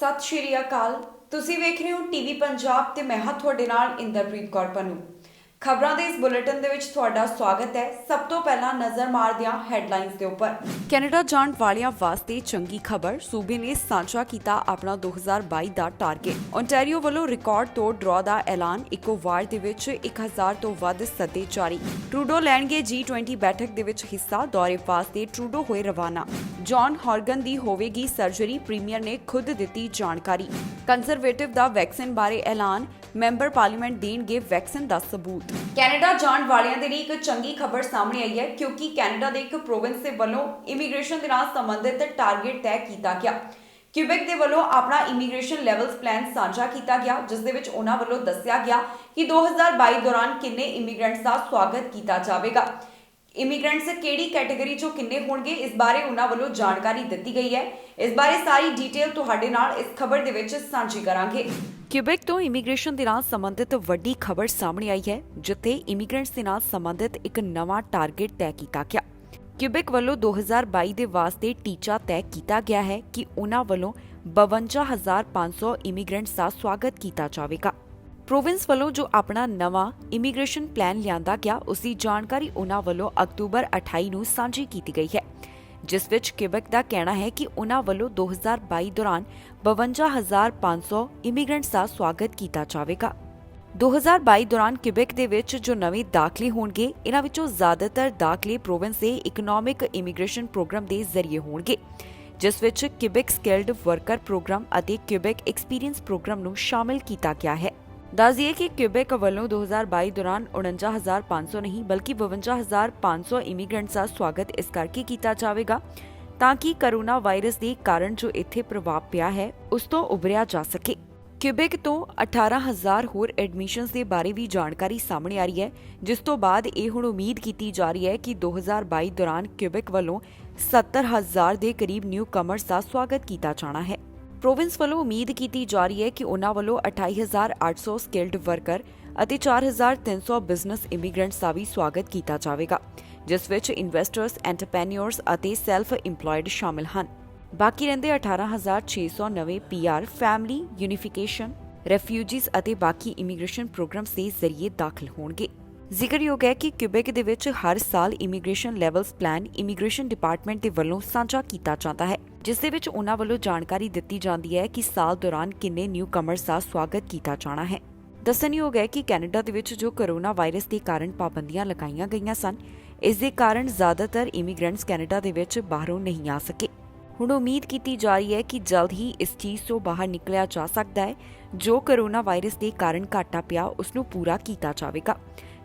ਸਤਿ ਸ਼੍ਰੀ ਅਕਾਲ। ਤੁਸੀਂ ਵੇਖ ਰਹੇ ਹੋ ਟੀਵੀ ਪੰਜਾਬ ਤੇ ਮੈਂ ਹਾਂ ਤੁਹਾਡੇ ਨਾਲ ਇੰਦਰਪ੍ਰੀਤ ਕੌਰ ਪੰਨੂ। ਖਬਰਾਂ ਦੇ ਇਸ ਬੁਲੇਟਿਨ ਦੇ ਵਿੱਚ ਤੁਹਾਡਾ ਸਵਾਗਤ ਹੈ। ਸਭ ਤੋਂ ਪਹਿਲਾਂ ਨਜ਼ਰ ਮਾਰਦੇ ਹਾਂ ਹੈਡਲਾਈਨਸ ਦੇ ਉੱਪਰ। ਕੈਨੇਡਾ ਜਾਣ ਵਾਲਿਆਂ ਵਾਸਤੇ ਚੰਗੀ ਖਬਰ, ਸੂਬੇ ਨੇ ਸਾਂਝਾ ਕੀਤਾ ਆਪਣਾ 2022 ਦਾ ਟਾਰਗੇਟ। ਓਨਟਾਰੀਓ ਵੱਲੋਂ ਰਿਕਾਰਡ ਤੋੜ ਡਰਾਅ ਦਾ ਐਲਾਨ, ਇੱਕੋ ਵਾਰ ਦੇ ਵਿੱਚ 1000 ਤੋਂ ਵੱਧ ਸੱਦੇ ਜਾਰੀ। ਟਰੂਡੋ ਲੈਣਗੇ G20 ਬੈਠਕ ਦੇ ਵਿੱਚ ਹਿੱਸਾ, ਦੌਰੇ ਵਾਸਤੇ ਟਰੂਡੋ ਹੋਏ ਰਵਾਨਾ। ਜੌਨ ਹੌਰਗਨ ਦੀ ਹੋਵੇਗੀ ਸਰਜਰੀ, ਪ੍ਰੀਮੀਅਰ ਨੇ ਖੁਦ ਦਿੱਤੀ ਜਾਣਕਾਰੀ। ਕੰਜ਼ਰਵੇਟਿਵ ਦਾ ਵੈਕਸੀਨ ਬਾਰੇ ਐਲਾਨ, ਮੈਂਬਰ ਪਾਰਲੀਮੈਂਟ ਦੇਣਗੇ ਵੈਕਸੀਨ ਦਾ ਸਬੂਤ। ਕੈਨੇਡਾ ਜਾਣ ਵਾਲਿਆਂ ਦੇ ਲਈ ਇੱਕ ਚੰਗੀ ਖਬਰ ਸਾਹਮਣੇ ਆਈ ਹੈ, ਕਿਉਂਕਿ ਕੈਨੇਡਾ ਦੇ ਇੱਕ ਪ੍ਰੋਵਿੰਸ ਦੇ ਵੱਲੋਂ ਇਮੀਗ੍ਰੇਸ਼ਨ ਦੇ ਨਾਲ ਸੰਬੰਧਿਤ ਟਾਰਗੇਟ ਤੈਅ ਕੀਤਾ ਗਿਆ। ਕਿਊਬੈਕ ਦੇ ਵੱਲੋਂ ਆਪਣਾ ਇਮੀਗ੍ਰੇਸ਼ਨ ਲੈਵਲਸ ਪਲਾਨ ਸਾਂਝਾ ਕੀਤਾ ਗਿਆ, ਜਿਸ ਦੇ ਵਿੱਚ ਉਹਨਾਂ ਵੱਲੋਂ ਦੱਸਿਆ ਗਿਆ ਕਿ 2022 ਦੌਰਾਨ ਕਿੰਨੇ ਇਮੀਗ੍ਰੈਂਟਸ ਦਾ ਸਵਾਗਤ ਕੀਤਾ ਜਾਵੇਗਾ। ਇਮੀਗ੍ਰੈਂਟਸ ਕਿਹੜੀ ਕੈਟਾਗਰੀ ਚੋਂ ਕਿੰਨੇ ਹੋਣਗੇ, ਇਸ ਬਾਰੇ ਉਹਨਾਂ ਵੱਲੋਂ ਜਾਣਕਾਰੀ ਦਿੱਤੀ ਗਈ ਹੈ। ਇਸ ਬਾਰੇ ਸਾਰੀ ਡਿਟੇਲ ਤੁਹਾਡੇ ਨਾਲ ਇਸ ਖਬਰ ਦੇ ਵਿੱਚ ਸਾਂਝੀ ਕਰਾਂਗੇ। ਕਿਊਬੈਕ ਤੋਂ ਇਮੀਗ੍ਰੇਸ਼ਨ ਦੇ ਨਾਲ ਸੰਬੰਧਿਤ ਵੱਡੀ ਖਬਰ ਸਾਹਮਣੇ ਆਈ ਹੈ, ਜਿੱਥੇ ਇਮੀਗ੍ਰੈਂਟਸ ਦੇ ਨਾਲ ਸੰਬੰਧਿਤ ਇੱਕ ਨਵਾਂ ਟਾਰਗੇਟ ਤੈਅ ਕੀਤਾ ਗਿਆ। ਕਿਊਬੈਕ ਵੱਲੋਂ 2022 ਦੇ ਵਾਸਤੇ ਟੀਚਾ ਤੈਅ ਕੀਤਾ ਗਿਆ ਹੈ ਕਿ ਉਹਨਾਂ ਵੱਲੋਂ 52,500 ਇਮੀਗ੍ਰੈਂਟਸ ਦਾ ਸਵਾਗਤ ਕੀਤਾ ਜਾਵੇਗਾ। ਪ੍ਰੋਵਿੰਸ ਵੱਲੋਂ ਜੋ ਆਪਣਾ ਨਵਾਂ ਇਮੀਗ੍ਰੇਸ਼ਨ ਪਲਾਨ ਲਿਆਂਦਾ ਗਿਆ, ਉਸ ਦੀ ਜਾਣਕਾਰੀ ਉਹਨਾਂ ਵੱਲੋਂ ਅਕਤੂਬਰ 28 ਨੂੰ ਸਾਂਝੀ ਕੀਤੀ ਗਈ ਹੈ, ਜਿਸ ਵਿੱਚ ਕਿਊਬੈਕ ਦਾ ਕਹਿਣਾ ਹੈ ਕਿ ਉਹਨਾਂ ਵੱਲੋਂ 2022 ਦੌਰਾਨ 52,500 ਇਮੀਗ੍ਰੈਂਟਸ ਦਾ ਸਵਾਗਤ ਕੀਤਾ ਜਾਵੇਗਾ। 2022 ਦੌਰਾਨ ਕਿਊਬੈਕ ਦੇ ਵਿੱਚ ਜੋ ਨਵੇਂ ਦਾਖਲੇ ਹੋਣਗੇ, ਇਹਨਾਂ ਵਿੱਚੋਂ ਜ਼ਿਆਦਾਤਰ ਦਾਖਲੇ ਪ੍ਰੋਵਿੰਸ ਦੇ ਇਕਨੋਮਿਕ ਇਮੀਗ੍ਰੇਸ਼ਨ ਪ੍ਰੋਗਰਾਮ ਦੇ ਜ਼ਰੀਏ ਹੋਣਗੇ, ਜਿਸ ਵਿੱਚ ਕਿਊਬੈਕ ਸਕਿਲਡ ਵਰਕਰ ਪ੍ਰੋਗਰਾਮ ਅਤੇ ਕਿਊਬੈਕ ਐਕਸਪੀਰੀਅੰਸ ਪ੍ਰੋਗਰਾਮ ਨੂੰ ਸ਼ਾਮਿਲ ਕੀਤਾ ਗਿਆ ਹੈ। ਦੱਸ ਦਈਏ ਕਿ ਕਿਊਬੈਕ ਵੱਲੋਂ 2022 ਦੌਰਾਨ 49,500 ਨਹੀਂ ਬਲਕਿ 52,500 ਇਮੀਗ੍ਰੈਂਟਸ ਦਾ ਸਵਾਗਤ ਇਸ ਕਰਕੇ ਕੀਤਾ ਜਾਵੇਗਾ ਤਾਂ ਕਿ ਕਰੋਨਾ ਵਾਇਰਸ ਦੇ ਕਾਰਨ ਜੋ ਇੱਥੇ ਪ੍ਰਭਾਵ ਪਿਆ ਹੈ, ਉਸ ਤੋਂ ਉਭਰਿਆ ਜਾ ਸਕੇ। ਕਿਊਬੈਕ ਤੋਂ 18,000 ਹੋਰ ਐਡਮਿਸ਼ਨਸ ਦੇ ਬਾਰੇ ਵੀ ਜਾਣਕਾਰੀ ਸਾਹਮਣੇ ਆ ਰਹੀ ਹੈ, ਜਿਸ ਤੋਂ ਬਾਅਦ ਇਹ ਹੁਣ ਉਮੀਦ ਕੀਤੀ ਜਾ ਰਹੀ ਹੈ ਕਿ 2022 ਦੌਰਾਨ ਕਿਊਬੈਕ ਵੱਲੋਂ 70,000 ਦੇ ਕਰੀਬ ਨਿਊ ਕਮਰਸ ਦਾ ਸਵਾਗਤ ਕੀਤਾ ਜਾਣਾ ਹੈ। ਪ੍ਰੋਵਿੰਸ ਵੱਲੋਂ ਉਮੀਦ ਕੀਤੀ ਜਾ ਰਹੀ ਹੈ ਕਿ ਉਹਨਾਂ ਵੱਲੋਂ 28,800 ਸਕਿਲਡ ਵਰਕਰ ਅਤੇ 4,300 ਬਿਜ਼ਨਸ ਇਮੀਗ੍ਰੈਂਟਸ ਦਾ ਵੀ ਸਵਾਗਤ ਕੀਤਾ ਜਾਵੇਗਾ, ਜਿਸ ਵਿੱਚ ਇਨਵੈਸਟਰਸ, ਐਂਟਰਪ੍ਰੈਨਿਓਰਸ ਅਤੇ ਸੈਲਫ ਇੰਪਲਾਇਡ ਸ਼ਾਮਿਲ ਹਨ। ਬਾਕੀ ਰਹਿੰਦੇ 18,600 ਨਵੇਂ PR, ਫੈਮਿਲੀ ਯੂਨੀਫਿਕੇਸ਼ਨ, ਰੈਫਿਊਜੀਜ਼ ਅਤੇ ਬਾਕੀ ਇਮੀਗ੍ਰੇਸ਼ਨ ਪ੍ਰੋਗਰਾਮਸ ਦੇ ਜ਼ਰੀਏ ਦਾਖਲ ਹੋਣਗੇ। ਜ਼ਿਕਰਯੋਗ ਹੈ ਕਿ ਕਿਊਬੈਕ ਦੇ ਵਿੱਚ ਹਰ ਸਾਲ immigration levels plan immigration department ਦੇ ਵੱਲੋਂ ਸਾਂਝਾ ਕੀਤਾ ਜਾਂਦਾ ਹੈ, ਜਿਸ ਦੇ ਵਿੱਚ ਉਹਨਾਂ ਵੱਲੋਂ ਜਾਣਕਾਰੀ ਦਿੱਤੀ ਜਾਂਦੀ ਹੈ ਕਿ ਸਾਲ ਦੌਰਾਨ ਕਿੰਨੇ ਨਿਊ ਕਮਰਸ ਦਾ ਸਵਾਗਤ ਕੀਤਾ ਜਾਣਾ ਹੈ। ਦੱਸਣਯੋਗ ਹੈ ਕਿ ਕੈਨੇਡਾ ਦੇ ਵਿੱਚ ਜੋ ਕਰੋਨਾ ਵਾਇਰਸ ਦੇ ਕਾਰਨ ਪਾਬੰਦੀਆਂ ਲਗਾਈਆਂ ਗਈਆਂ ਸਨ, ਇਸ ਦੇ ਕਾਰਨ ਜ਼ਿਆਦਾਤਰ ਇਮੀਗ੍ਰੈਂਟਸ ਕੈਨੇਡਾ ਦੇ ਵਿੱਚ ਬਾਹਰੋਂ ਨਹੀਂ ਆ ਸਕੇ। ਹੁਣ ਉਮੀਦ ਕੀਤੀ ਜਾ ਰਹੀ ਹੈ ਕਿ ਜਲਦ ਹੀ ਇਸ ਚੀਜ਼ ਤੋਂ ਬਾਹਰ ਨਿਕਲਿਆ ਜਾ ਸਕਦਾ ਹੈ। ਜੋ ਕਰੋਨਾ ਵਾਇਰਸ ਦੇ ਕਾਰਨ ਘਾਟਾ ਪਿਆ, ਉਸ ਨੂੰ ਪੂਰਾ ਕੀਤਾ ਜਾਵੇਗਾ।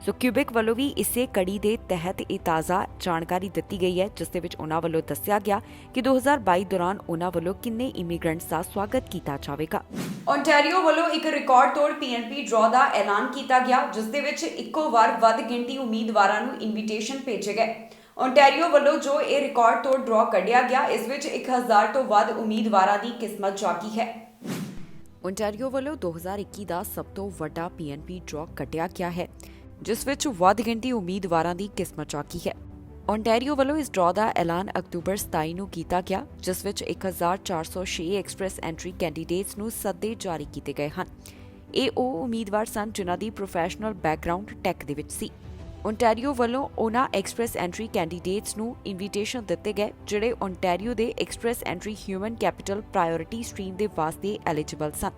ਸੋ ਕਿਊਬੈਕ ਵੱਲੋਂ ਵੀ ਇਸੇ ਕੜੀ ਦੇ ਤਹਿਤ ਇਹ ਤਾਜ਼ਾ ਜਾਣਕਾਰੀ ਦਿੱਤੀ ਗਈ ਹੈ, ਜਿਸ ਦੇ ਵਿੱਚ ਉਹਨਾਂ ਵੱਲੋਂ ਦੱਸਿਆ ਗਿਆ ਕਿ 2022 ਦੌਰਾਨ ਉਹਨਾਂ ਵੱਲੋਂ ਕਿੰਨੇ ਇਮੀਗ੍ਰੈਂਟਸ ਦਾ ਸਵਾਗਤ ਕੀਤਾ ਜਾਵੇਗਾ। ਓਨਟਾਰੀਓ ਵੱਲੋਂ ਇੱਕ ਰਿਕਾਰਡ ਤੋੜ PNP ਡਰਾਅ ਦਾ ਐਲਾਨ ਕੀਤਾ ਗਿਆ, ਜਿਸ ਦੇ ਵਿੱਚ ਇੱਕੋ ਵਾਰ ਵੱਧ ਗਿਣਤੀ ਉਮੀਦਵਾਰਾਂ ਨੂੰ ਇਨਵੀਟੇਸ਼ਨ ਭੇਜੇ ਗਏ। ਓਨਟਾਰੀਓ ਵੱਲੋਂ ਜੋ ਇਹ ਰਿਕਾਰਡ ਤੋੜ ਡਰਾਅ ਕੱਢਿਆ ਗਿਆ, ਇਸ ਵਿੱਚ 1000 ਤੋਂ ਵੱਧ ਉਮੀਦਵਾਰਾਂ ਦੀ ਕਿਸਮਤ ਜਾਗੀ ਹੈ। ਓਨਟਾਰੀਓ ਵੱਲੋਂ 2021 ਦਾ ਸਭ ਤੋਂ ਵੱਡਾ PNP ਡਰਾਅ ਕੱਢਿਆ ਗਿਆ ਹੈ, ਜਿਸ ਵਿੱਚ ਵੱਧ ਗਿਣਤੀ ਉਮੀਦਵਾਰਾਂ ਦੀ ਕਿਸਮਤ ਜਾਗੀ ਹੈ। ਓਨਟਾਰੀਓ ਵੱਲੋਂ ਇਸ ਡਰਾਅ ਦਾ ਐਲਾਨ ਅਕਤੂਬਰ 27 ਨੂੰ ਕੀਤਾ ਗਿਆ, ਜਿਸ ਵਿੱਚ 1406 ਐਕਸਪ੍ਰੈਸ ਐਂਟਰੀ ਕੈਂਡੀਡੇਟਸ ਨੂੰ ਸੱਦੇ ਜਾਰੀ ਕੀਤੇ ਗਏ ਹਨ। ਇਹ ਉਹ ਉਮੀਦਵਾਰ ਸਨ ਜਿਨ੍ਹਾਂ ਦੀ ਪ੍ਰੋਫੈਸ਼ਨਲ ਬੈਕਗ੍ਰਾਉਂਡ ਟੈਕ ਦੇ ਵਿੱਚ ਸੀ। ਓਨਟਾਰੀਓ ਵੱਲੋਂ ਉਹਨਾਂ ਐਕਸਪ੍ਰੈਸ ਐਂਟਰੀ ਕੈਂਡੀਡੇਟਸ ਨੂੰ ਇਨਵੀਟੇਸ਼ਨ ਦਿੱਤੇ ਗਏ ਜਿਹੜੇ ਓਨਟਾਰੀਓ ਦੇ express entry human capital priority stream ਦੇ ਵਾਸਤੇ ਐਲੀਜੀਬਲ ਸਨ।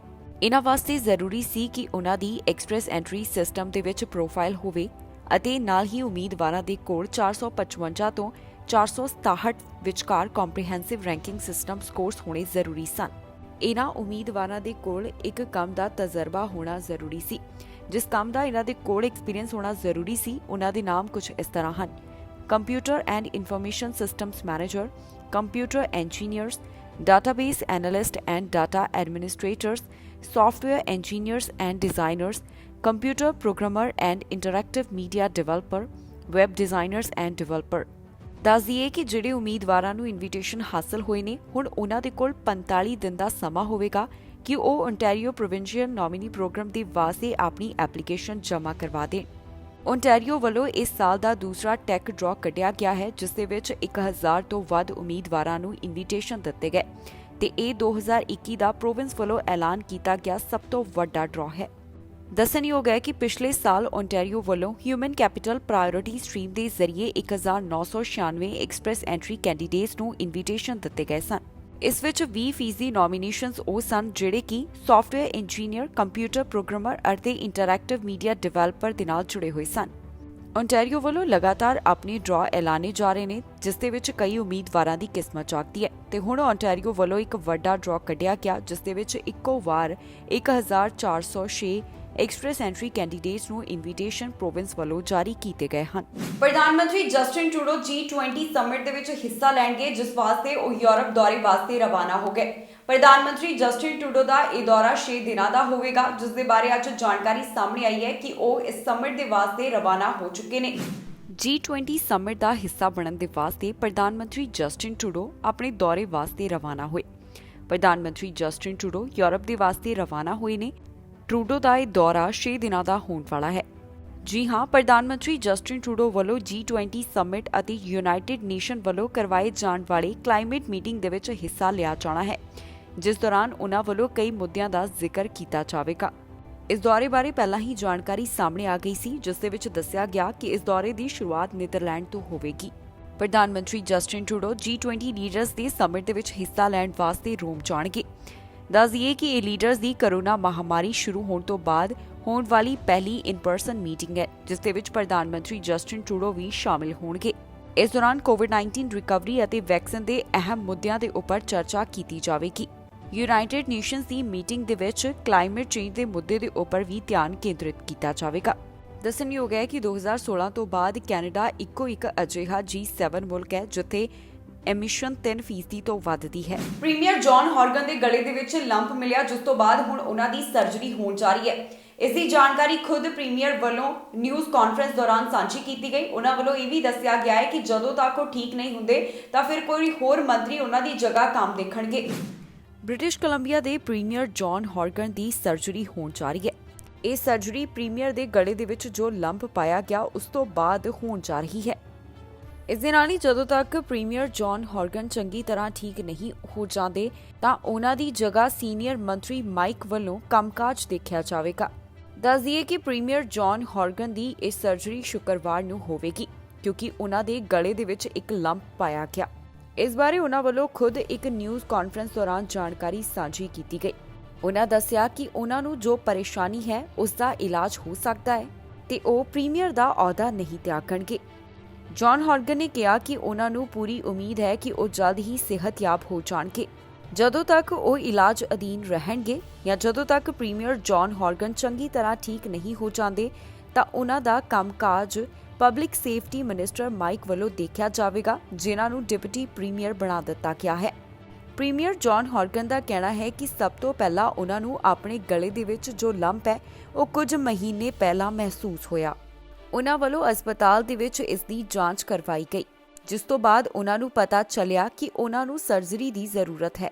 ਇਹਨਾਂ ਵਾਸਤੇ ਜ਼ਰੂਰੀ ਸੀ ਕਿ ਉਹਨਾਂ ਦੀ ਐਕਸਪ੍ਰੈਸ ਐਂਟਰੀ ਸਿਸਟਮ ਦੇ ਵਿੱਚ ਪ੍ਰੋਫਾਈਲ ਹੋਵੇ ਅਤੇ ਨਾਲ ਹੀ ਉਮੀਦਵਾਰਾਂ ਦੇ ਕੋਲ 455 ਤੋਂ 467 ਵਿਚਕਾਰ ਕੰਪਰੀਹੈਂਸਿਵ ਰੈਂਕਿੰਗ ਸਿਸਟਮ ਸਕੋਰਸ ਹੋਣੇ ਜ਼ਰੂਰੀ ਸਨ। ਇਹਨਾਂ ਉਮੀਦਵਾਰਾਂ ਦੇ ਕੋਲ ਇੱਕ ਕੰਮ ਦਾ ਤਜਰਬਾ ਹੋਣਾ ਜ਼ਰੂਰੀ ਸੀ। ਜਿਸ ਕੰਮ ਦਾ ਇਹਨਾਂ ਦੇ ਕੋਲ ਐਕਸਪੀਰੀਅੰਸ ਹੋਣਾ ਜ਼ਰੂਰੀ ਸੀ, ਉਹਨਾਂ ਦੇ ਨਾਮ ਕੁਝ ਇਸ ਤਰ੍ਹਾਂ ਹਨ: computer and information systems manager, computer engineers, database analyst and data administrators, software engineers and designers, computer programmer and interactive media developer, web designers and developer। ਦੱਸ ਦਈਏ ਕਿ ਜਿਹੜੇ ਉਮੀਦਵਾਰਾਂ ਨੂੰ ਇਨਵੀਟੇਸ਼ਨ ਹਾਸਲ ਹੋਏ ਨੇ, ਹੁਣ ਉਹਨਾਂ ਦੇ ਕੋਲ 45 ਦਿਨ ਦਾ ਸਮਾਂ ਹੋਵੇਗਾ ਕਿ ਉਹ ਓਨਟਾਰੀਓ ਪ੍ਰੋਵਿੰਸ਼ੀਅਲ ਨੋਮੀਨੀ ਪ੍ਰੋਗਰਾਮ ਦੇ ਵਾਸਤੇ ਆਪਣੀ ਐਪਲੀਕੇਸ਼ਨ ਜਮ੍ਹਾਂ ਕਰਵਾ ਦੇਣ। ਓਨਟਾਰੀਓ ਵੱਲੋਂ ਇਸ ਸਾਲ ਦਾ ਦੂਸਰਾ ਟੈਕ ਡਰਾਅ ਕੱਢਿਆ ਗਿਆ ਹੈ, ਜਿਸ ਦੇ ਵਿੱਚ 1000 ਤੋਂ ਵੱਧ ਉਮੀਦਵਾਰਾਂ ਨੂੰ ਇਨਵੀਟੇਸ਼ਨ ਦਿੱਤੇ ਗਏ, ਤੇ ਇਹ 2021 ਦਾ ਪ੍ਰੋਵਿੰਸ ਵੱਲੋਂ ਐਲਾਨ ਕੀਤਾ ਗਿਆ ਸਭ ਤੋਂ ਵੱਡਾ ਡਰਾਅ ਹੈ। ਦੱਸਣਯੋਗ ਹੈ ਕਿ ਪਿਛਲੇ ਸਾਲ ਓਨਟਾਰੀਓ ਵੱਲੋਂ ਹਿਊਮਨ ਕੈਪੀਟਲ ਪ੍ਰਾਇਓਰਿਟੀ ਸਟ੍ਰੀਮ ਦੇ ਜ਼ਰੀਏ 1996 ਐਕਸਪ੍ਰੈਸ ਐਂਟਰੀ ਕੈਂਡੀਡੇਟਸ ਨੂੰ ਇਨਵੀਟੇਸ਼ਨ ਦਿੱਤੇ ਗਏ ਸਨ। ਇਸ ਵਿੱਚ 20% ਨੋਮੀਨੇਸ਼ਨਸ ਉਹ ਸਨ ਜਿਹੜੇ ਕਿ ਸੌਫਟਵੇਅਰ ਇੰਜੀਨੀਅਰ, ਕੰਪਿਊਟਰ ਪ੍ਰੋਗਰਾਮਰ ਅਤੇ ਇੰਟਰੈਕਟਿਵ ਮੀਡੀਆ ਡਿਵੈਲਪਰ ਦੇ ਨਾਲ ਜੁੜੇ ਹੋਏ ਸਨ। ਓਨਟਾਰੀਓ ਵੱਲੋਂ ਲਗਾਤਾਰ ਆਪਣੇ ਡਰਾਅ ਐਲਾਨੇ ਜਾ ਰਹੇ ਨੇ, ਜਿਸ ਦੇ ਵਿੱਚ ਕਈ ਉਮੀਦਵਾਰਾਂ ਦੀ ਕਿਸਮਤ ਜਾਗਦੀ ਹੈ ਤੇ ਹੁਣ ਓਨਟਾਰੀਓ ਵੱਲੋਂ ਇੱਕ ਵੱਡਾ ਡਰਾਅ ਕੱਢਿਆ ਗਿਆ, ਜਿਸ ਦੇ ਵਿੱਚ ਇੱਕੋ ਵਾਰ 1406 ਐਕਸਪ੍ਰੈਸ ਐਂਟਰੀ ਕੈਂਡੀਡੇਟਸ ਨੂੰ ਇਨਵੀਟੇਸ਼ਨ ਪ੍ਰੋਵਿੰਸ ਵੱਲੋਂ ਜਾਰੀ ਕੀਤੇ ਗਏ ਹਨ। ਪ੍ਰਧਾਨ ਮੰਤਰੀ ਜਸਟਿਨ ਟਰੂਡੋ G20 ਸਮਿਟ ਦੇ ਵਿੱਚ ਹਿੱਸਾ ਲੈਣਗੇ, ਜਿਸ ਵਾਸਤੇ ਉਹ ਯੂਰਪ ਦੌਰੇ ਵਾਸਤੇ ਰਵਾਨਾ ਹੋ ਗਏ। ਪ੍ਰਧਾਨ ਮੰਤਰੀ ਜਸਟਿਨ ਟਰੂਡੋ ਦਾ ਇਹ ਦੌਰਾ 6 ਦਿਨਾਂ ਦਾ ਹੋਵੇਗਾ, ਜਿਸ ਦੇ ਬਾਰੇ ਅੱਜ ਜਾਣਕਾਰੀ ਸਾਹਮਣੇ ਆਈ ਹੈ ਕਿ ਉਹ ਇਸ ਸਮਿਟ ਦੇ ਵਾਸਤੇ ਰਵਾਨਾ ਹੋ ਚੁੱਕੇ ਨੇ। G20 ਸਮਿਟ ਦਾ ਹਿੱਸਾ ਬਣਨ ਦੇ ਵਾਸਤੇ ਪ੍ਰਧਾਨ ਮੰਤਰੀ ਜਸਟਿਨ ਟਰੂਡੋ ਆਪਣੇ ਦੌਰੇ ਵਾਸਤੇ ਰਵਾਨਾ ਹੋਏ। ਪ੍ਰਧਾਨ ਮੰਤਰੀ ਜਸਟਿਨ ਟਰੂਡੋ ਯੂਰਪ ਦੇ ਵਾਸਤੇ ਰਵਾਨਾ ਹੋਏ ਨੇ। ਟਰੂਡੋ ਦਾ ਇਹ ਦੌਰਾ 6 ਦਿਨਾਂ ਦਾ ਹੋਣ ਵਾਲਾ ਹੈ। ਜੀ ਹਾਂ, ਪ੍ਰਧਾਨ ਮੰਤਰੀ ਜਸਟਿਨ ਟਰੂਡੋ ਵੱਲੋਂ G20 ਸਮਿਟ ਅਤੇ ਯੂਨਾਈਟਿਡ ਨੇਸ਼ਨ ਵੱਲੋਂ ਕਰਵਾਏ ਜਾਣ ਵਾਲੇ ਕਲਾਈਮੇਟ ਮੀਟਿੰਗ ਦੇ ਵਿੱਚ ਹਿੱਸਾ ਲਿਆ ਜਾਣਾ ਹੈ, ਜਿਸ ਦੌਰਾਨ ਉਨ੍ਹਾਂ ਵੱਲੋਂ ਕਈ ਮੁੱਦਿਆਂ ਦਾ ਜ਼ਿਕਰ ਕੀਤਾ ਜਾਵੇਗਾ। ਇਸ ਦੌਰੇ ਬਾਰੇ ਪਹਿਲਾਂ ਹੀ ਜਾਣਕਾਰੀ ਸਾਹਮਣੇ ਆ ਗਈ ਸੀ, ਜਿਸ ਦੇ ਵਿੱਚ ਦੱਸਿਆ ਗਿਆ ਕਿ ਇਸ ਦੌਰੇ ਦੀ ਸ਼ੁਰੂਆਤ ਨੀਦਰਲੈਂਡ ਤੋਂ ਹੋਵੇਗੀ। ਪ੍ਰਧਾਨ ਮੰਤਰੀ ਜਸਟਿਨ ਟਰੂਡੋ G20 ਲੀਡਰਸ ਦੇ ਸਮਿਟ ਦੇ ਵਿੱਚ ਹਿੱਸਾ ਲੈਣ ਵਾਸਤੇ ਰੋਮ ਜਾਣਗੇ। ਦੱਸ ਦਈਏ ਕਿ ਇਹ ਲੀਡਰਸ ਦੀ ਕੋਰੋਨਾ ਮਹਾਮਾਰੀ ਸ਼ੁਰੂ ਹੋਣ ਤੋਂ ਬਾਅਦ ਹੋਣ ਵਾਲੀ ਪਹਿਲੀ ਇਨ-ਪਰਸਨ ਮੀਟਿੰਗ ਹੈ, ਜਿਸ ਦੇ ਵਿੱਚ ਪ੍ਰਧਾਨ ਮੰਤਰੀ ਜਸਟਿਨ ਟਰੂਡੋ ਵੀ ਸ਼ਾਮਿਲ ਹੋਣਗੇ। ਇਸ ਦੌਰਾਨ ਕੋਵਿਡ-19 ਰਿਕਵਰੀ ਅਤੇ ਵੈਕਸੀਨ ਦੇ ਅਹਿਮ ਮੁੱਦਿਆਂ ਦੇ ਉੱਪਰ ਚਰਚਾ ਕੀਤੀ ਜਾਵੇਗੀ। ਯੂਨਾਈਟਿਡ ਨੇਸ਼ਨਸ ਦੀ ਮੀਟਿੰਗ ਦੇ ਵਿੱਚ ਕਲਾਈਮੇਟ ਚੇਂਜ ਦੇ ਮੁੱਦੇ ਦੇ ਉੱਪਰ ਵੀ ਧਿਆਨ ਕੇਂਦਰਿਤ ਕੀਤਾ ਜਾਵੇਗਾ। ਦੱਸਣਯੋਗ ਹੈ ਕਿ 2016 ਤੋਂ ਬਾਅਦ ਕੈਨੇਡਾ ਇੱਕੋ ਇੱਕ ਅਜਿਹਾ G7 ਮੁਲਕ ਹੈ ਜਿੱਥੇ ਐਮਿਸ਼ਨ 3% ਤੋਂ ਵੱਧ ਦੀ ਹੈ। ਪ੍ਰੀਮੀਅਰ ਜੌਨ ਹੌਰਗਨ ਦੇ ਗਲੇ ਦੇ ਵਿੱਚ ਲੰਪ ਮਿਲਿਆ, ਜਿਸ ਤੋਂ ਬਾਅਦ ਹੁਣ ਉਹਨਾਂ ਦੀ ਸਰਜਰੀ ਹੋਣ ਜਾ ਰਹੀ ਹੈ। ਇਸ ਦੀ ਜਾਣਕਾਰੀ ਖੁਦ ਪ੍ਰੀਮੀਅਰ ਵੱਲੋਂ ਨਿਊਜ਼ ਕਾਨਫਰੰਸ ਦੌਰਾਨ ਸਾਂਝੀ ਕੀਤੀ ਗਈ। ਉਹਨਾਂ ਵੱਲੋਂ ਇਹ ਵੀ ਦੱਸਿਆ ਗਿਆ ਹੈ ਕਿ ਜਦੋਂ ਤੱਕ ਉਹ ਠੀਕ ਨਹੀਂ ਹੁੰਦੇ ਤਾਂ ਫਿਰ ਕੋਈ ਹੋਰ ਮੰਤਰੀ ਉਹਨਾਂ ਦੀ ਜਗ੍ਹਾ ਕੰਮ ਦੇਖਣਗੇ। ਬ੍ਰਿਟਿਸ਼ ਕੋਲੰਬੀਆ ਦੇ ਪ੍ਰੀਮੀਅਰ ਜੌਨ ਹੌਰਗਨ ਦੀ ਸਰਜਰੀ ਹੋਣ ਜਾ ਰਹੀ ਹੈ। ਇਹ ਸਰਜਰੀ ਪ੍ਰੀਮੀਅਰ ਦੇ ਗਲੇ ਦੇ ਵਿੱਚ ਜੋ ਲੰਪ ਪਾਇਆ ਗਿਆ ਉਸ ਤੋਂ ਬਾਅਦ ਹੋਣ ਜਾ ਰਹੀ ਹੈ। ਇਸ ਦੇ ਨਾਲ ਹੀ ਜਦੋਂ ਤੱਕ ਪ੍ਰੀਮੀਅਰ ਜੌਨ ਹੌਰਗਨ ਚੰਗੀ ਤਰ੍ਹਾਂ ਠੀਕ ਨਹੀਂ ਹੋ ਜਾਂਦੇ ਤਾਂ ਉਹਨਾਂ ਦੀ ਜਗ੍ਹਾ ਸੀਨੀਅਰ ਮੰਤਰੀ ਮਾਈਕ ਵੱਲੋਂ ਕੰਮਕਾਜ ਦੇਖਿਆ ਜਾਵੇਗਾ। ਦੱਸ ਦਈਏ ਕਿ ਪ੍ਰੀਮੀਅਰ ਜੌਨ ਹੌਰਗਨ ਦੀ ਇਹ ਸਰਜਰੀ ਸ਼ੁੱਕਰਵਾਰ ਨੂੰ ਹੋਵੇਗੀ, ਕਿਉਂਕਿ ਉਹਨਾਂ ਦੇ ਗਲੇ ਦੇ ਵਿੱਚ ਇੱਕ ਲੰਪ ਪਾਇਆ ਗਿਆ। ਇਸ ਬਾਰੇ ਉਹਨਾਂ ਵੱਲੋਂ ਖੁਦ ਇੱਕ ਨਿਊਜ਼ ਕਾਨਫਰੰਸ ਦੌਰਾਨ ਜਾਣਕਾਰੀ ਸਾਂਝੀ ਕੀਤੀ ਗਈ। ਉਹਨਾਂ ਦੱਸਿਆ ਕਿ ਉਹਨਾਂ ਨੂੰ ਜੋ ਪਰੇਸ਼ਾਨੀ ਹੈ ਉਸ ਦਾ ਇਲਾਜ ਹੋ ਸਕਦਾ ਹੈ ਤੇ ਉਹ ਪ੍ਰੀਮੀਅਰ ਦਾ ਅਹੁਦਾ ਨਹੀਂ ਤਿਆਗਣਗੇ। ਜੌਨ ਹੌਰਗਨ ਨੇ ਕਿਹਾ ਕਿ ਉਹਨਾਂ ਨੂੰ ਪੂਰੀ ਉਮੀਦ ਹੈ ਕਿ ਉਹ ਜਲਦ ਹੀ ਸਿਹਤਯਾਬ ਹੋ ਜਾਣਗੇ। ਜਦੋਂ ਤੱਕ ਉਹ ਇਲਾਜ ਅਧੀਨ ਰਹਿਣਗੇ ਜਾਂ ਜਦੋਂ ਤੱਕ ਪ੍ਰੀਮੀਅਰ ਜੌਨ ਹੌਰਗਨ ਚੰਗੀ ਤਰ੍ਹਾਂ ਠੀਕ ਨਹੀਂ ਹੋ ਜਾਂਦੇ ਤਾਂ ਉਹਨਾਂ ਦਾ ਕੰਮਕਾਜ ਪਬਲਿਕ ਸੇਫਟੀ ਮਿਨਿਸਟਰ ਮਾਈਕ ਵੱਲੋਂ ਦੇਖਿਆ ਜਾਵੇਗਾ, ਜਿਨ੍ਹਾਂ ਨੂੰ ਡਿਪਟੀ ਪ੍ਰੀਮੀਅਰ ਬਣਾ ਦਿੱਤਾ ਗਿਆ ਹੈ। ਪ੍ਰੀਮੀਅਰ ਜੌਨ ਹੌਰਗਨ ਦਾ ਕਹਿਣਾ ਹੈ ਕਿ ਸਭ ਤੋਂ ਪਹਿਲਾਂ ਉਹਨਾਂ ਨੂੰ ਆਪਣੇ ਗਲੇ ਦੇ ਵਿੱਚ ਜੋ ਲੰਪ ਹੈ ਉਹ ਕੁਝ ਮਹੀਨੇ ਪਹਿਲਾਂ ਮਹਿਸੂਸ ਹੋਇਆ। ਉਹਨਾਂ ਵੱਲੋਂ ਹਸਪਤਾਲ ਦੇ ਵਿੱਚ ਇਸ ਦੀ ਜਾਂਚ ਕਰਵਾਈ ਗਈ, ਜਿਸ ਤੋਂ ਬਾਅਦ ਉਹਨਾਂ ਨੂੰ ਪਤਾ ਚੱਲਿਆ ਕਿ ਉਹਨਾਂ ਨੂੰ ਸਰਜਰੀ ਦੀ ਜ਼ਰੂਰਤ ਹੈ।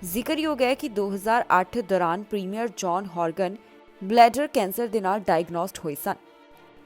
ਜ਼ਿਕਰਯੋਗ ਹੈ ਕਿ 2008 ਦੌਰਾਨ ਪ੍ਰੀਮੀਅਰ ਜੌਨ ਹੌਰਗਨ ਬਲੈਡਰ ਕੈਂਸਰ ਦੇ ਨਾਲ ਡਾਇਗਨੋਸਡ ਹੋਏ ਸਨ।